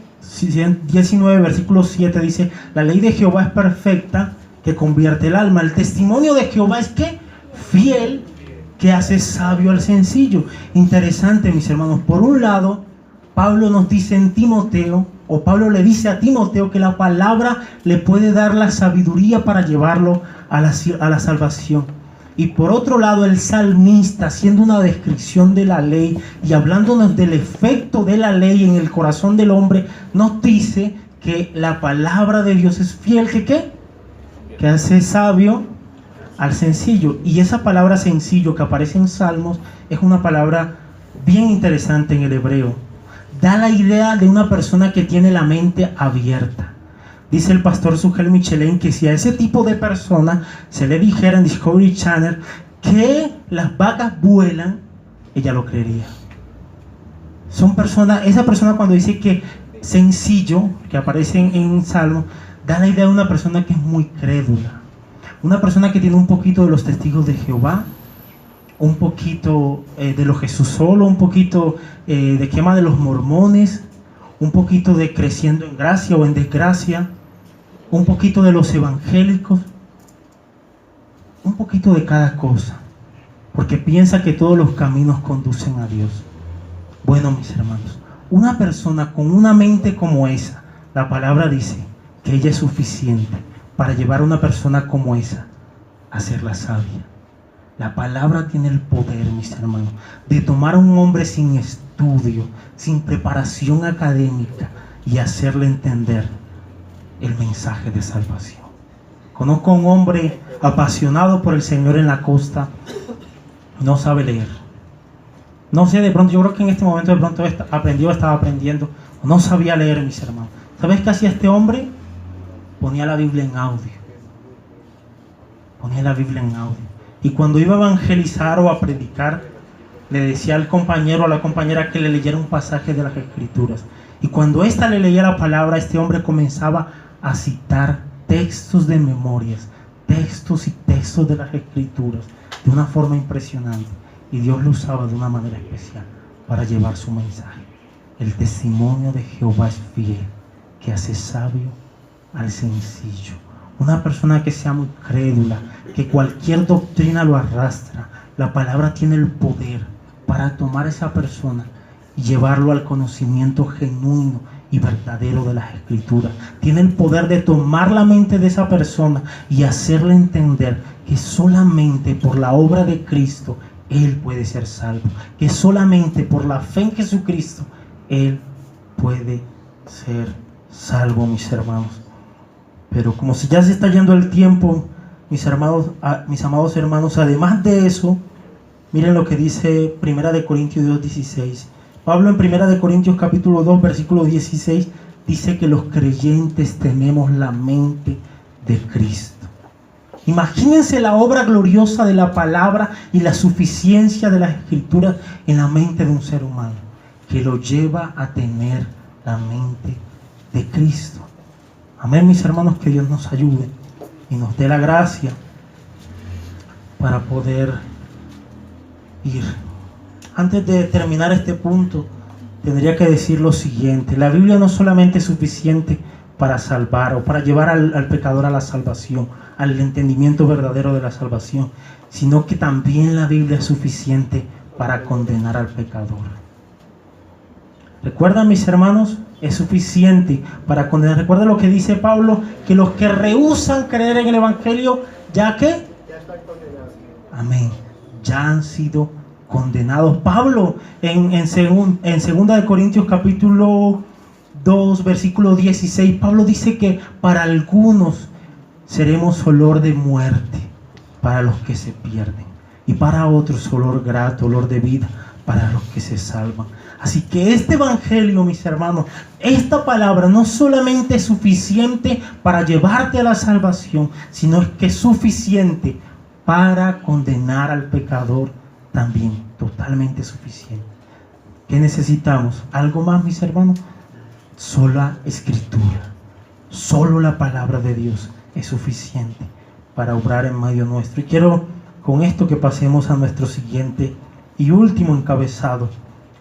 A: 19 versículo 7 dice: la ley de Jehová es perfecta, que convierte el alma. El testimonio de Jehová es ¿qué? fiel que hace sabio al sencillo. Interesante, mis hermanos. Por un lado, Pablo nos dice en Timoteo, o Pablo le dice a Timoteo que la palabra le puede dar la sabiduría para llevarlo a la salvación. Y por otro lado, el salmista, haciendo una descripción de la ley y hablándonos del efecto de la ley en el corazón del hombre, nos dice que la palabra de Dios es fiel, ¿que hace sabio al sencillo. Y esa palabra sencillo que aparece en Salmos es una palabra bien interesante en el hebreo. Da la idea de una persona que tiene la mente abierta. Dice el pastor Sugel Michelin que si a ese tipo de persona se le dijera en Discovery Channel que las vacas vuelan, ella lo creería. Esa persona cuando dice que sencillo, que aparece en Salmo, da la idea de una persona que es muy crédula. Una persona que tiene un poquito de los testigos de Jehová, un poquito de los Jesús solo, un poquito de quema de los mormones, un poquito de creciendo en gracia o en desgracia, un poquito de los evangélicos, un poquito de cada cosa, porque piensa que todos los caminos conducen a Dios. Bueno, mis hermanos, una persona con una mente como esa, la palabra dice que ella es suficiente para llevar a una persona como esa a ser la sabia. La palabra tiene el poder, mis hermanos, de tomar a un hombre sin estudio, sin preparación académica y hacerle entender el mensaje de salvación. Conozco a un hombre apasionado por el Señor en la costa, no sabe leer. No sé, de pronto, yo creo que en este momento de pronto estaba aprendiendo, no sabía leer, mis hermanos. ¿Sabes qué hacía este hombre? Ponía la Biblia en audio. Ponía la Biblia en audio. Y cuando iba a evangelizar o a predicar, le decía al compañero o a la compañera que le leyera un pasaje de las Escrituras. Y cuando ésta le leía la palabra, este hombre comenzaba a citar textos de memorias, textos y textos de las Escrituras, de una forma impresionante. Y Dios lo usaba de una manera especial para llevar su mensaje. El testimonio de Jehová es fiel, que hace sabio al sencillo. Una persona que sea muy crédula, que cualquier doctrina lo arrastra, la palabra tiene el poder para tomar a esa persona y llevarlo al conocimiento genuino y verdadero de las Escrituras. Tiene el poder de tomar la mente de esa persona y hacerle entender que solamente por la obra de Cristo él puede ser salvo, que solamente por la fe en Jesucristo él puede ser salvo, mis hermanos. Pero como si ya se está yendo el tiempo, mis amados hermanos, además de eso, miren lo que dice 1 Corintios 2:16. Pablo en 1 Corintios capítulo 2, versículo 16, dice que los creyentes tenemos la mente de Cristo. Imagínense la obra gloriosa de la palabra y la suficiencia de las Escrituras en la mente de un ser humano, que lo lleva a tener la mente de Cristo. Amén, mis hermanos, que Dios nos ayude y nos dé la gracia para poder ir. Antes de terminar este punto, tendría que decir lo siguiente. La Biblia no solamente es suficiente para salvar o para llevar al pecador a la salvación, al entendimiento verdadero de la salvación, sino que también la Biblia es suficiente para condenar al pecador. ¿Recuerdan, mis hermanos? Es suficiente para condenar. Recuerda lo que dice Pablo, que los que rehúsan creer en el Evangelio, ¿ya qué?
C: Ya están condenados.
A: Amén. Ya han sido condenados. Pablo en 2 de Corintios capítulo 2, versículo 16, Pablo dice que para algunos seremos olor de muerte para los que se pierden, y para otros olor grato, olor de vida para los que se salvan. Así que este evangelio, mis hermanos, esta palabra no solamente es suficiente para llevarte a la salvación, sino que es suficiente para condenar al pecador también, totalmente suficiente. ¿Qué necesitamos? ¿Algo más, mis hermanos? Sola Escritura, solo la palabra de Dios es suficiente para obrar en medio nuestro. Y quiero con esto que pasemos a nuestro siguiente y último encabezado.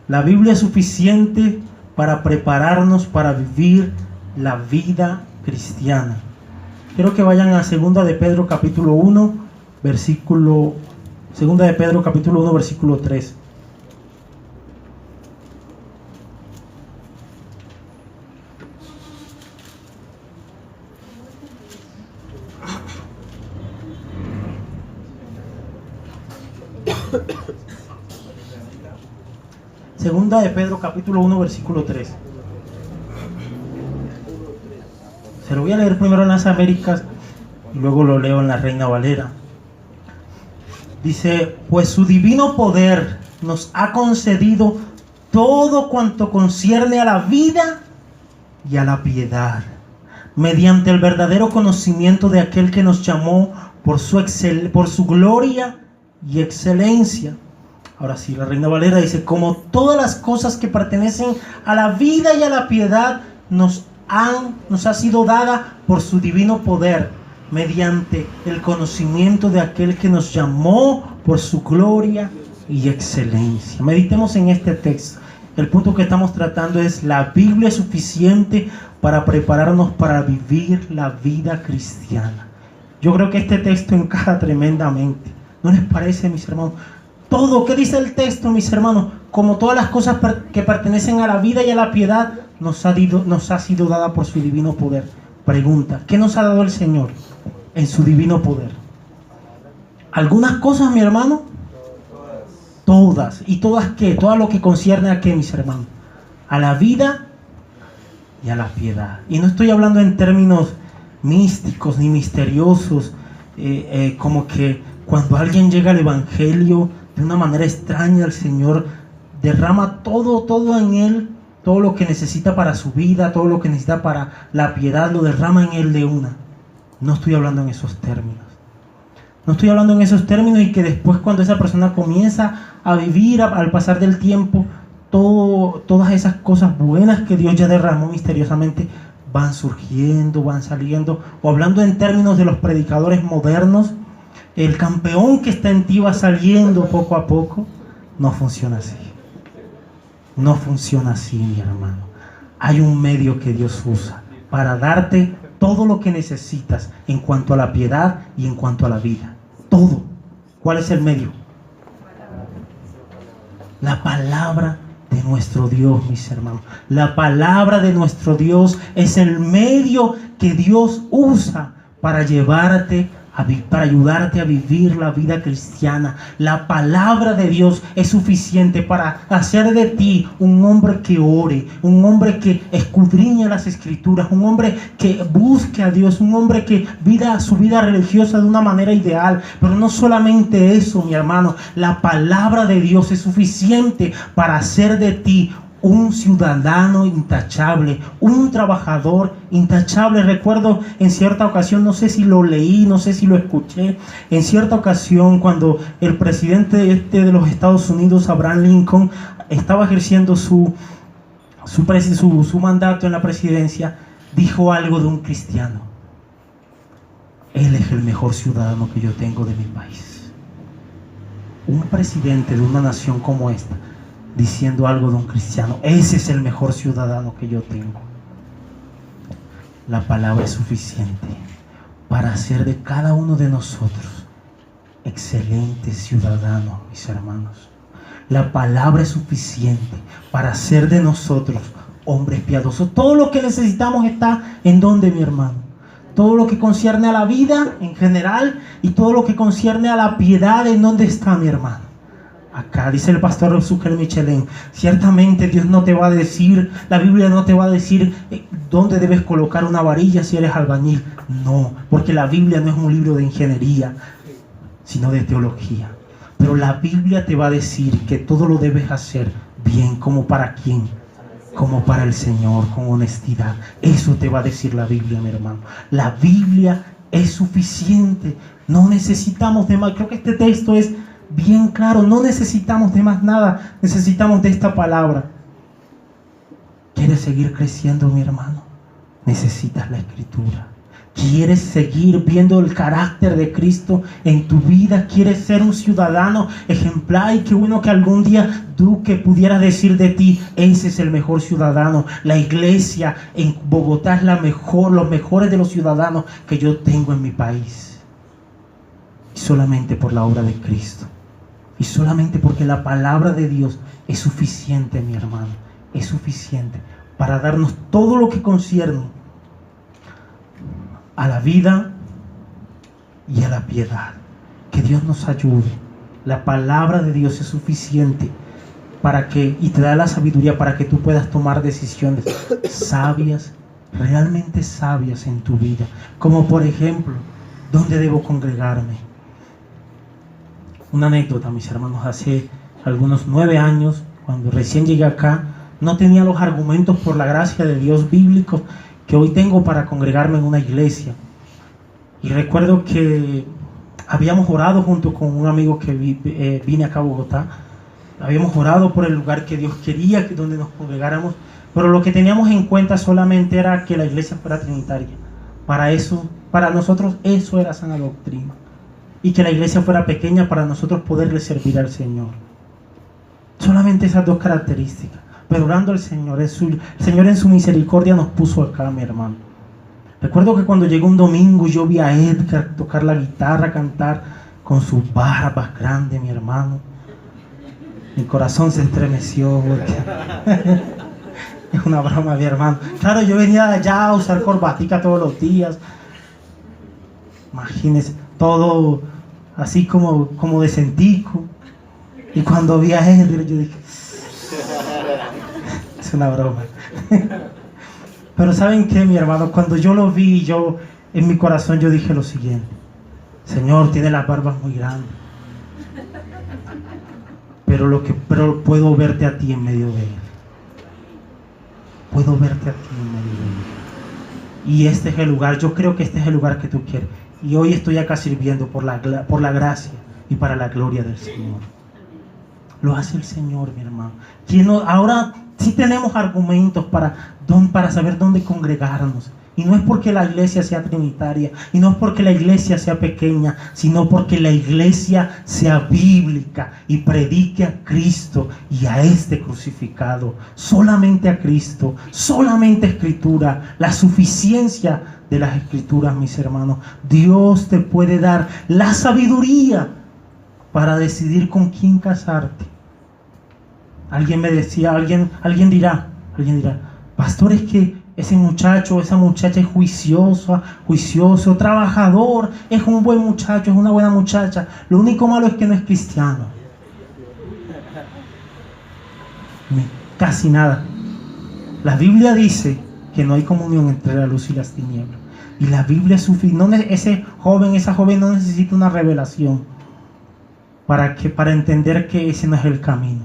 A: La Biblia es suficiente para prepararnos para vivir la vida cristiana. Quiero que vayan a 2 de Pedro capítulo 1, versículo Segunda de Pedro capítulo 1 versículo 3. Segunda de Pedro capítulo 1 versículo 3. Se lo voy a leer primero en las Américas y luego lo leo en la Reina Valera. Dice: pues su divino poder nos ha concedido todo cuanto concierne a la vida y a la piedad, mediante el verdadero conocimiento de aquel que nos llamó por su gloria y excelencia. Ahora sí, la Reina Valera dice: como todas las cosas que pertenecen a la vida y a la piedad nos ha sido dada por su divino poder, mediante el conocimiento de aquel que nos llamó por su gloria y excelencia. Meditemos en este texto. El punto que estamos tratando es: la Biblia es suficiente para prepararnos para vivir la vida cristiana. Yo creo que este texto encaja tremendamente. ¿No les parece, mis hermanos? Todo, ¿qué dice el texto, mis hermanos? Como todas las cosas que pertenecen a la vida y a la piedad nos ha sido dada por su divino poder. Pregunta: ¿qué nos ha dado el Señor en su divino poder? Algunas cosas, mi hermano. Todas. ¿Y todas qué? Todo lo que concierne a qué, mis hermanos. A la vida y a la piedad. Y no estoy hablando en términos místicos ni misteriosos, como que cuando alguien llega al Evangelio, de una manera extraña el Señor derrama todo en él, todo lo que necesita para su vida, todo lo que necesita para la piedad, lo derrama en él de una. No estoy hablando en esos términos. No estoy hablando en esos términos y que después, cuando esa persona comienza a vivir al pasar del tiempo, todas esas cosas buenas que Dios ya derramó misteriosamente van surgiendo, van saliendo. O hablando en términos de los predicadores modernos, el campeón que está en ti va saliendo poco a poco. No funciona así. No funciona así, mi hermano. Hay un medio que Dios usa para darte todo lo que necesitas en cuanto a la piedad y en cuanto a la vida. Todo. ¿Cuál es el medio? La palabra de nuestro Dios, mis hermanos. La palabra de nuestro Dios es el medio que Dios usa para para ayudarte a vivir la vida cristiana. La palabra de Dios es suficiente para hacer de ti un hombre que ore, un hombre que escudriñe las Escrituras, un hombre que busque a Dios, un hombre que viva su vida religiosa de una manera ideal. Pero no solamente eso, mi hermano, la palabra de Dios es suficiente para hacer de ti un ciudadano intachable, un trabajador intachable. Recuerdo en cierta ocasión, no sé si lo leí, no sé si lo escuché, en cierta ocasión cuando el presidente de los Estados Unidos, Abraham Lincoln, estaba ejerciendo su mandato en la presidencia, dijo algo de un cristiano: él es el mejor ciudadano que yo tengo de mi país. Un presidente de una nación como esta diciendo algo de un cristiano: ese es el mejor ciudadano que yo tengo. La palabra es suficiente para hacer de cada uno de nosotros excelentes ciudadanos, mis hermanos. La palabra es suficiente para hacer de nosotros hombres piadosos. Todo lo que necesitamos está en donde, mi hermano. Todo lo que concierne a la vida en general y todo lo que concierne a la piedad, ¿en dónde está, mi hermano? Acá dice el pastor Ezequiel Michelén: ciertamente Dios no te va a decir, la Biblia no te va a decir dónde debes colocar una varilla si eres albañil. No, porque la Biblia no es un libro de ingeniería, sino de teología. Pero la Biblia te va a decir que todo lo debes hacer bien. ¿Como para quién? Como para el Señor, con honestidad. Eso te va a decir la Biblia, mi hermano. La Biblia es suficiente. No necesitamos de más. Creo que este texto es bien claro. No necesitamos de más nada. Necesitamos de esta palabra. ¿Quieres seguir creciendo, mi hermano? Necesitas la Escritura. ¿Quieres seguir viendo el carácter de Cristo en tu vida? ¿Quieres ser un ciudadano ejemplar? Y qué bueno que algún día Duque pudiera decir de ti: ese es el mejor ciudadano. La iglesia en Bogotá es los mejores de los ciudadanos que yo tengo en mi país. Y solamente por la obra de Cristo. Y solamente porque la palabra de Dios es suficiente, mi hermano, es suficiente para darnos todo lo que concierne a la vida y a la piedad. Que Dios nos ayude. La palabra de Dios es suficiente y te da la sabiduría para que tú puedas tomar decisiones sabias, realmente sabias en tu vida. Como por ejemplo, ¿dónde debo congregarme? Una anécdota, mis hermanos, hace algunos 9 años, cuando recién llegué acá, no tenía los argumentos por la gracia de Dios bíblicos que hoy tengo para congregarme en una iglesia. Y recuerdo que habíamos orado junto con un amigo que vine acá a Bogotá. Habíamos orado por el lugar que Dios quería, donde nos congregáramos, pero lo que teníamos en cuenta solamente era que la iglesia fuera trinitaria. Para nosotros eso era sana doctrina. Y que la iglesia fuera pequeña para nosotros poderle servir al Señor. Solamente esas 2 características. Pero orando al Señor, el Señor en su misericordia nos puso acá, mi hermano. Recuerdo que cuando llegó un domingo yo vi a Edgar tocar la guitarra, cantar con sus barbas grandes, mi hermano. Mi corazón se estremeció. Es una broma, mi hermano. Claro, yo venía de allá a usar corbatica todos los días. Imagínense, todo así como decentico. Y cuando vi a Edgar yo dije, es una broma. Pero ¿saben qué, mi hermano? Cuando yo lo vi, en mi corazón yo dije lo siguiente: Señor, tiene las barbas muy grandes, pero puedo verte a ti en medio de él. Puedo verte a ti en medio de él. Y este es el lugar, yo creo que este es el lugar que tú quieres. Y hoy estoy acá sirviendo por la gracia y para la gloria del Señor. Lo hace el Señor, mi hermano. Ahora sí tenemos argumentos para saber dónde congregarnos. Y no es porque la iglesia sea trinitaria, y no es porque la iglesia sea pequeña, sino porque la iglesia sea bíblica y predique a Cristo y a este crucificado. Solamente a Cristo, solamente Escritura, la suficiencia de las Escrituras, mis hermanos. Dios te puede dar la sabiduría para decidir con quién casarte. Alguien me decía, alguien dirá, pastor, es que ese muchacho, esa muchacha es juicioso, trabajador, es un buen muchacho, es una buena muchacha. Lo único malo es que no es cristiano. Casi nada. La Biblia dice que no hay comunión entre la luz y las tinieblas. Y la Biblia es suficiente. Esa joven no necesita una revelación para entender que ese no es el camino.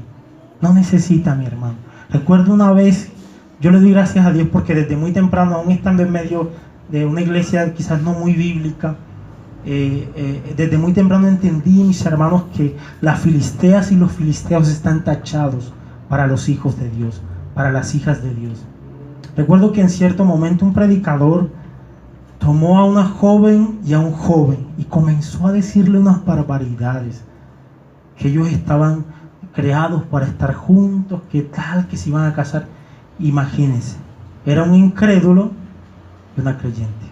A: No necesita, mi hermano. Recuerdo una vez, yo le doy gracias a Dios porque desde muy temprano, aún estando en medio de una iglesia quizás no muy bíblica, desde muy temprano entendí, mis hermanos, que las filisteas y los filisteos están tachados para los hijos de Dios, para las hijas de Dios. Recuerdo que en cierto momento un predicador tomó a una joven y a un joven y comenzó a decirle unas barbaridades, que ellos estaban creados para estar juntos, que se iban a casar. Imagínense, era un incrédulo y una creyente,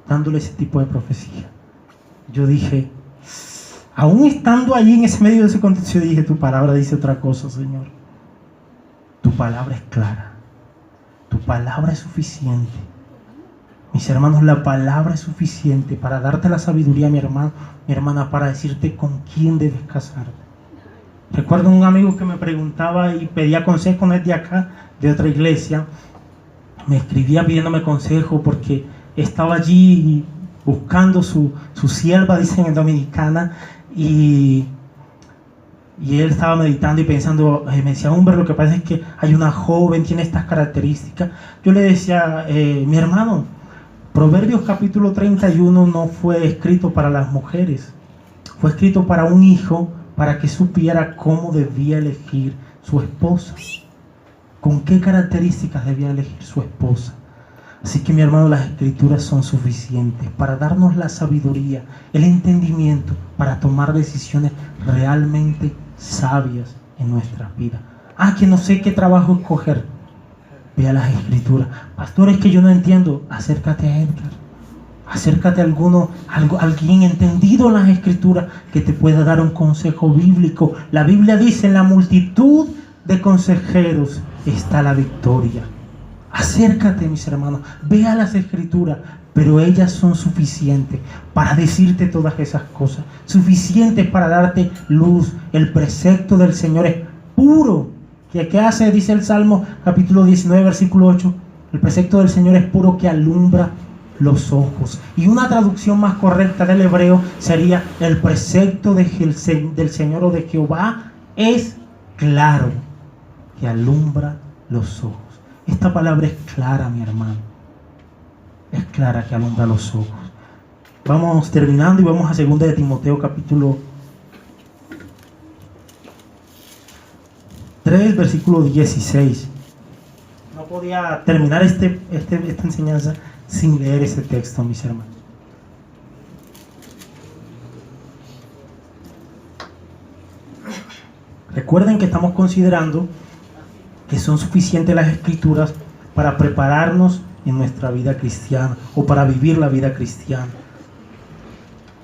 A: dándole ese tipo de profecía. Yo dije, aún estando allí en ese medio de ese contexto, yo dije, tu palabra dice otra cosa, Señor. Tu palabra es clara, tu palabra es suficiente. Mis hermanos, la palabra es suficiente para darte la sabiduría, mi hermano, mi hermana, para decirte con quién debes casarte. Recuerdo un amigo que me preguntaba y pedía consejo, no es de acá, de otra iglesia. Me escribía pidiéndome consejo porque estaba allí buscando su sierva, dicen en dominicana, y él estaba meditando y pensando, me decía, hombre, lo que pasa es que hay una joven, tiene estas características. Yo le decía, mi hermano, Proverbios capítulo 31 no fue escrito para las mujeres, fue escrito para un hijo, para que supiera cómo debía elegir su esposa, con qué características debía elegir su esposa. Así que, mi hermano, las Escrituras son suficientes para darnos la sabiduría, el entendimiento, para tomar decisiones realmente sabias en nuestras vidas. Que no sé qué trabajo escoger. Ve a las Escrituras. Pastor, es que yo no entiendo. Acércate a Edgar. Acércate a alguien entendido en las Escrituras que te pueda dar un consejo bíblico. La Biblia dice: en la multitud de consejeros está la victoria. Acércate, mis hermanos, ve a las Escrituras, pero ellas son suficientes para decirte todas esas cosas, suficientes para darte luz. El precepto del Señor es puro. ¿Qué hace? Dice el Salmo capítulo 19, versículo 8. El precepto del Señor es puro, que alumbra los ojos. Y una traducción más correcta del hebreo sería: el precepto del Señor o de Jehová es claro, que alumbra los ojos. Esta palabra es clara, mi hermano. Es clara, que alumbra los ojos. Vamos terminando y vamos a 2 de Timoteo capítulo 3, versículo 16. No podía terminar esta enseñanza sin leer ese texto, mis hermanos. Recuerden que estamos considerando que son suficientes las Escrituras para prepararnos en nuestra vida cristiana, o para vivir la vida cristiana.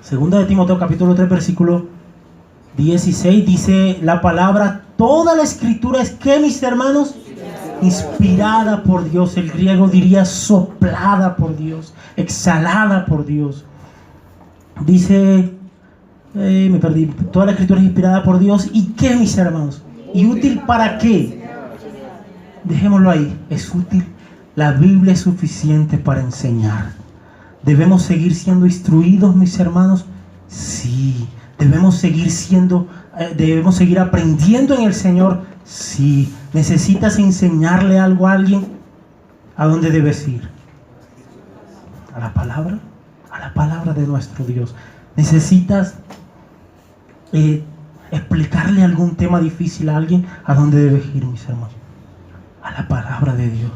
A: 2 de Timoteo capítulo 3, versículo 16 dice la palabra: toda la Escritura es, ¿qué, mis hermanos? Inspirada por Dios. El griego diría soplada por Dios, exhalada por Dios. Dice, toda la Escritura es inspirada por Dios. ¿Y qué, mis hermanos? ¿Y útil para qué? Dejémoslo ahí. Es útil. La Biblia es suficiente para enseñar. ¿Debemos seguir siendo instruidos, mis hermanos? Sí. ¿Debemos seguir aprendiendo en el Señor? Sí. ¿Necesitas enseñarle algo a alguien? ¿A dónde debes ir? ¿A la palabra? A la palabra de nuestro Dios. ¿Necesitas explicarle algún tema difícil a alguien? ¿A dónde debes ir, mis hermanos? A la palabra de Dios.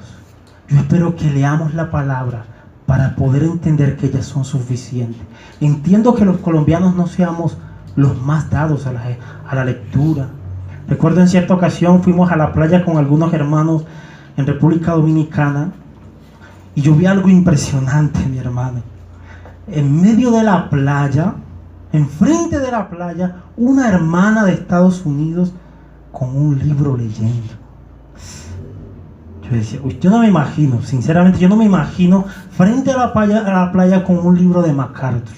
A: Yo espero que leamos la palabra para poder entender que ellas son suficientes. Entiendo que los colombianos no seamos los más dados a la lectura. Recuerdo en cierta ocasión fuimos a la playa con algunos hermanos en República Dominicana y yo vi algo impresionante, mi hermano. En medio de la playa, enfrente de la playa, una hermana de Estados Unidos con un libro leyendo. Yo decía, yo no me imagino, sinceramente, yo no me imagino frente a la playa con un libro de MacArthur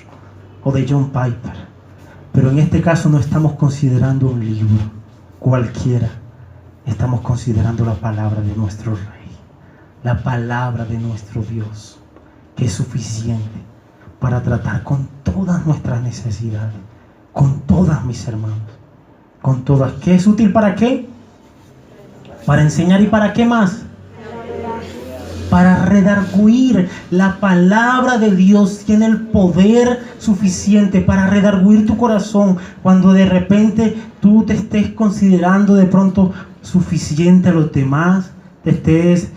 A: o de John Piper. Pero en este caso no estamos considerando un libro cualquiera. Estamos considerando la palabra de nuestro Rey, la palabra de nuestro Dios, que es suficiente para tratar con todas nuestras necesidades, con todas, mis hermanos, con todas. ¿Qué es útil para qué? Para enseñar. ¿Y para qué más? Para redarguir. La palabra de Dios tiene el poder suficiente para redarguir tu corazón cuando de repente tú te estés considerando de pronto suficiente a los demás, te estés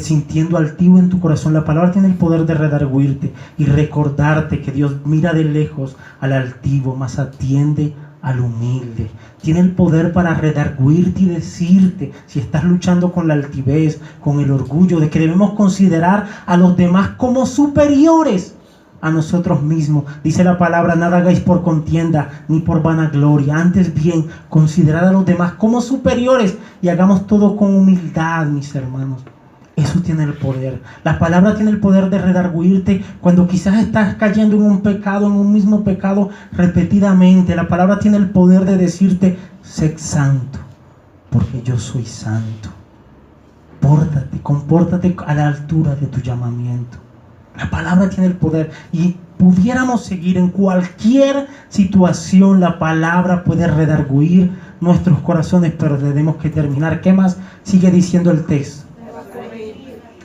A: sintiendo altivo en tu corazón. La palabra tiene el poder de redarguirte y recordarte que Dios mira de lejos al altivo, mas atiende al humilde. Tiene el poder para redarguirte y decirte, si estás luchando con la altivez, con el orgullo, de que debemos considerar a los demás como superiores a nosotros mismos. Dice la palabra: nada hagáis por contienda ni por vanagloria, antes bien considerad a los demás como superiores y hagamos todo con humildad, mis hermanos. Eso tiene el poder. La palabra tiene el poder de redarguirte cuando quizás estás cayendo en un pecado, en un mismo pecado repetidamente. La palabra tiene el poder de decirte: sé santo, porque yo soy santo. Compórtate a la altura de tu llamamiento. La palabra tiene el poder, y pudiéramos seguir en cualquier situación. La palabra puede redarguir nuestros corazones, pero tenemos que terminar. ¿Qué más sigue diciendo el texto?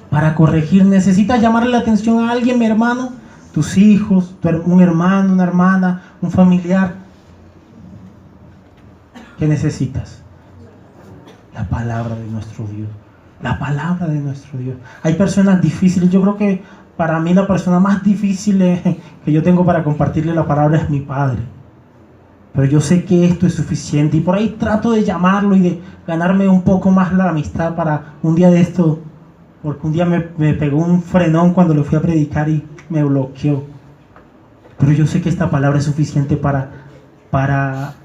A: Para corregir. ¿Necesitas llamarle la atención a alguien, mi hermano? Tus hijos, un hermano, una hermana, un familiar. ¿Qué necesitas? La palabra de nuestro Dios. La palabra de nuestro Dios. Hay personas difíciles. Yo creo que para mí la persona más difícil que yo tengo para compartirle la palabra es mi padre. Pero yo sé que esto es suficiente y por ahí trato de llamarlo y de ganarme un poco más la amistad para un día de esto. Porque un día me pegó un frenón cuando le fui a predicar y me bloqueó. Pero yo sé que esta palabra es suficiente para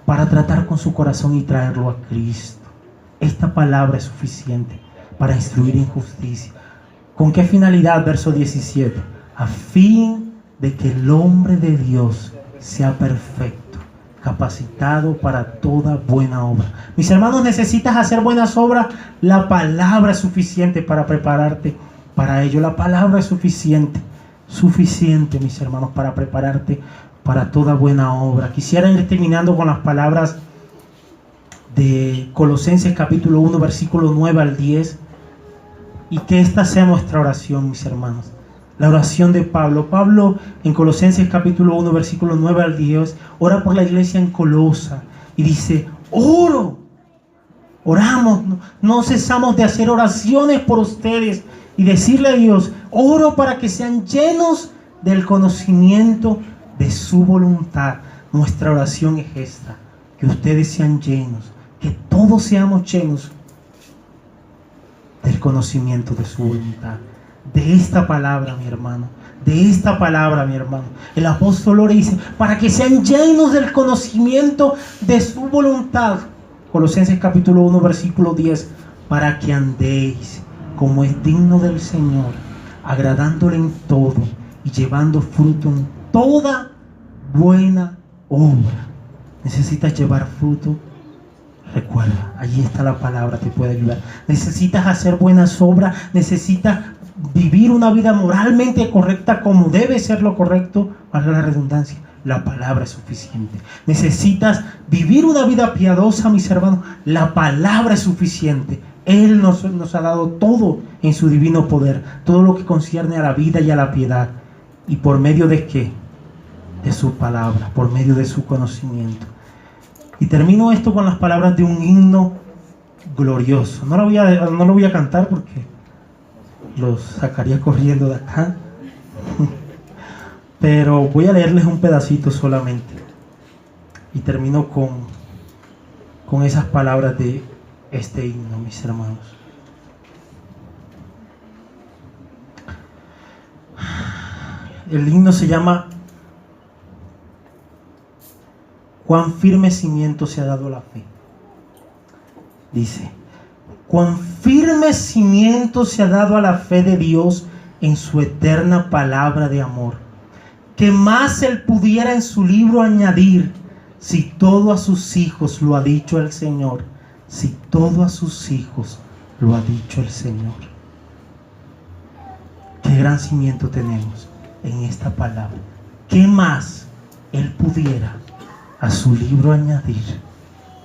A: tratar con su corazón y traerlo a Cristo. Esta palabra es suficiente para instruir en justicia. ¿Con qué finalidad? Verso 17. A fin de que el hombre de Dios sea perfecto, capacitado para toda buena obra. Mis hermanos, ¿necesitas hacer buenas obras? La palabra es suficiente para prepararte para ello. La palabra es suficiente, mis hermanos, para prepararte para toda buena obra. Quisiera ir terminando con las palabras de Colosenses capítulo 1, versículo 9 al 10, y que esta sea nuestra oración, mis hermanos. La oración de Pablo. Pablo en Colosenses capítulo 1, versículo 9 al 10, ora por la iglesia en Colosa y dice: oramos, no cesamos de hacer oraciones por ustedes y decirle a Dios: oro para que sean llenos del conocimiento de su voluntad. Nuestra oración es esta: que ustedes sean llenos, que todos seamos llenos del conocimiento de su voluntad. De esta palabra, mi hermano, de esta palabra, mi hermano. El apóstol ora y dice: para que sean llenos del conocimiento de su voluntad. Colosenses capítulo 1, versículo 10, para que andéis como es digno del Señor, agradándole en todo y llevando fruto en toda buena obra. ¿Necesitas llevar fruto? Recuerda, allí está la palabra, te puede ayudar. Necesitas hacer buenas obras, necesitas vivir una vida moralmente correcta como debe ser lo correcto, valga la redundancia. La palabra es suficiente. Necesitas vivir una vida piadosa, mis hermanos. La palabra es suficiente. Él nos ha dado todo en su divino poder, todo lo que concierne a la vida y a la piedad. ¿Y por medio de qué? De su palabra, por medio de su conocimiento. Y termino esto con las palabras de un himno glorioso. No lo voy a cantar porque los sacaría corriendo de acá. Pero voy a leerles un pedacito solamente. Y termino con esas palabras de este himno, mis hermanos. El himno se llama Cuán firme cimiento se ha dado a la fe. Dice: cuán firme cimiento se ha dado a la fe de Dios en su eterna palabra de amor. Que más él pudiera en su libro añadir, si todo a sus hijos lo ha dicho el Señor. Si todo a sus hijos lo ha dicho el Señor. Qué gran cimiento tenemos en esta palabra. ¿Qué más él pudiera a su libro añadir,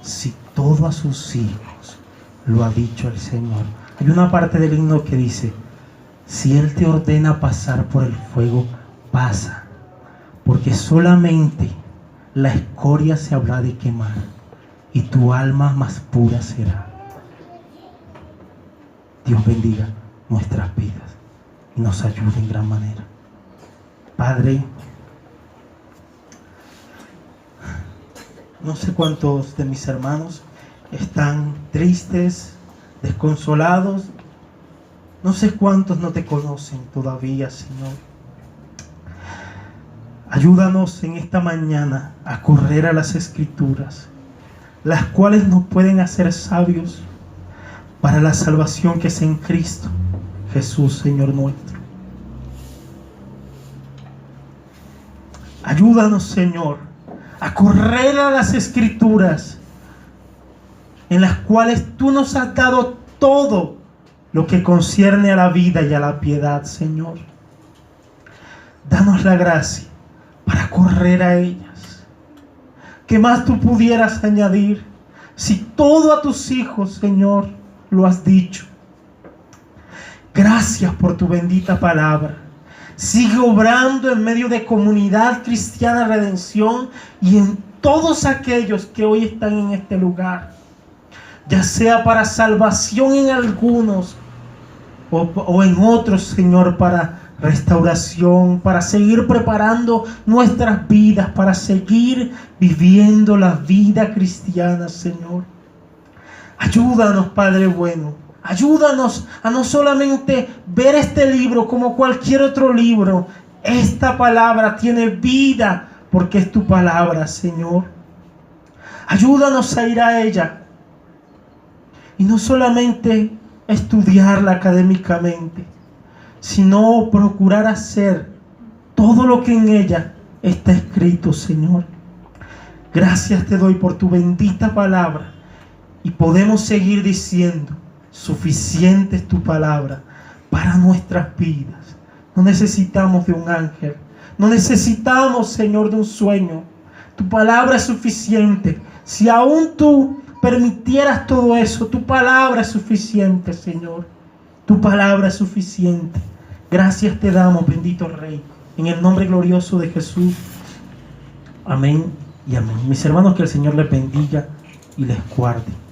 A: si todo a sus hijos lo ha dicho el Señor? Hay una parte del himno que dice: si él te ordena pasar por el fuego, pasa, porque solamente la escoria se habrá de quemar y tu alma más pura será. Dios bendiga nuestras vidas y nos ayude en gran manera. Padre, no sé cuántos de mis hermanos están tristes, desconsolados. No sé cuántos no te conocen todavía, Señor. Ayúdanos en esta mañana a correr a las Escrituras, las cuales nos pueden hacer sabios para la salvación que es en Cristo Jesús, Señor nuestro. Ayúdanos, Señor, a correr a las Escrituras, en las cuales tú nos has dado todo lo que concierne a la vida y a la piedad, Señor. Danos la gracia para correr a ellas. ¿Qué más tú pudieras añadir? Si todo a tus hijos, Señor, lo has dicho. Gracias por tu bendita palabra. Sigue obrando en medio de Comunidad Cristiana Redención y en todos aquellos que hoy están en este lugar, ya sea para salvación en algunos o en otros, Señor, para restauración, para seguir preparando nuestras vidas, para seguir viviendo la vida cristiana, Señor. Ayúdanos, Padre bueno. Ayúdanos a no solamente ver este libro como cualquier otro libro, Esta palabra tiene vida porque es tu palabra, Señor. Ayúdanos a ir a ella. Y no solamente estudiarla académicamente, sino procurar hacer todo lo que en ella está escrito, Señor. Gracias te doy por tu bendita palabra. Y podemos seguir diciendo, suficiente es tu palabra para nuestras vidas. No necesitamos de un ángel. No necesitamos, Señor, de un sueño. Tu palabra es suficiente. Si aún tú permitieras todo eso, tu palabra es suficiente, Señor. Tu palabra es suficiente. Gracias te damos, bendito Rey. En el nombre glorioso de Jesús. Amén y amén. Mis hermanos, que el Señor les bendiga y les guarde.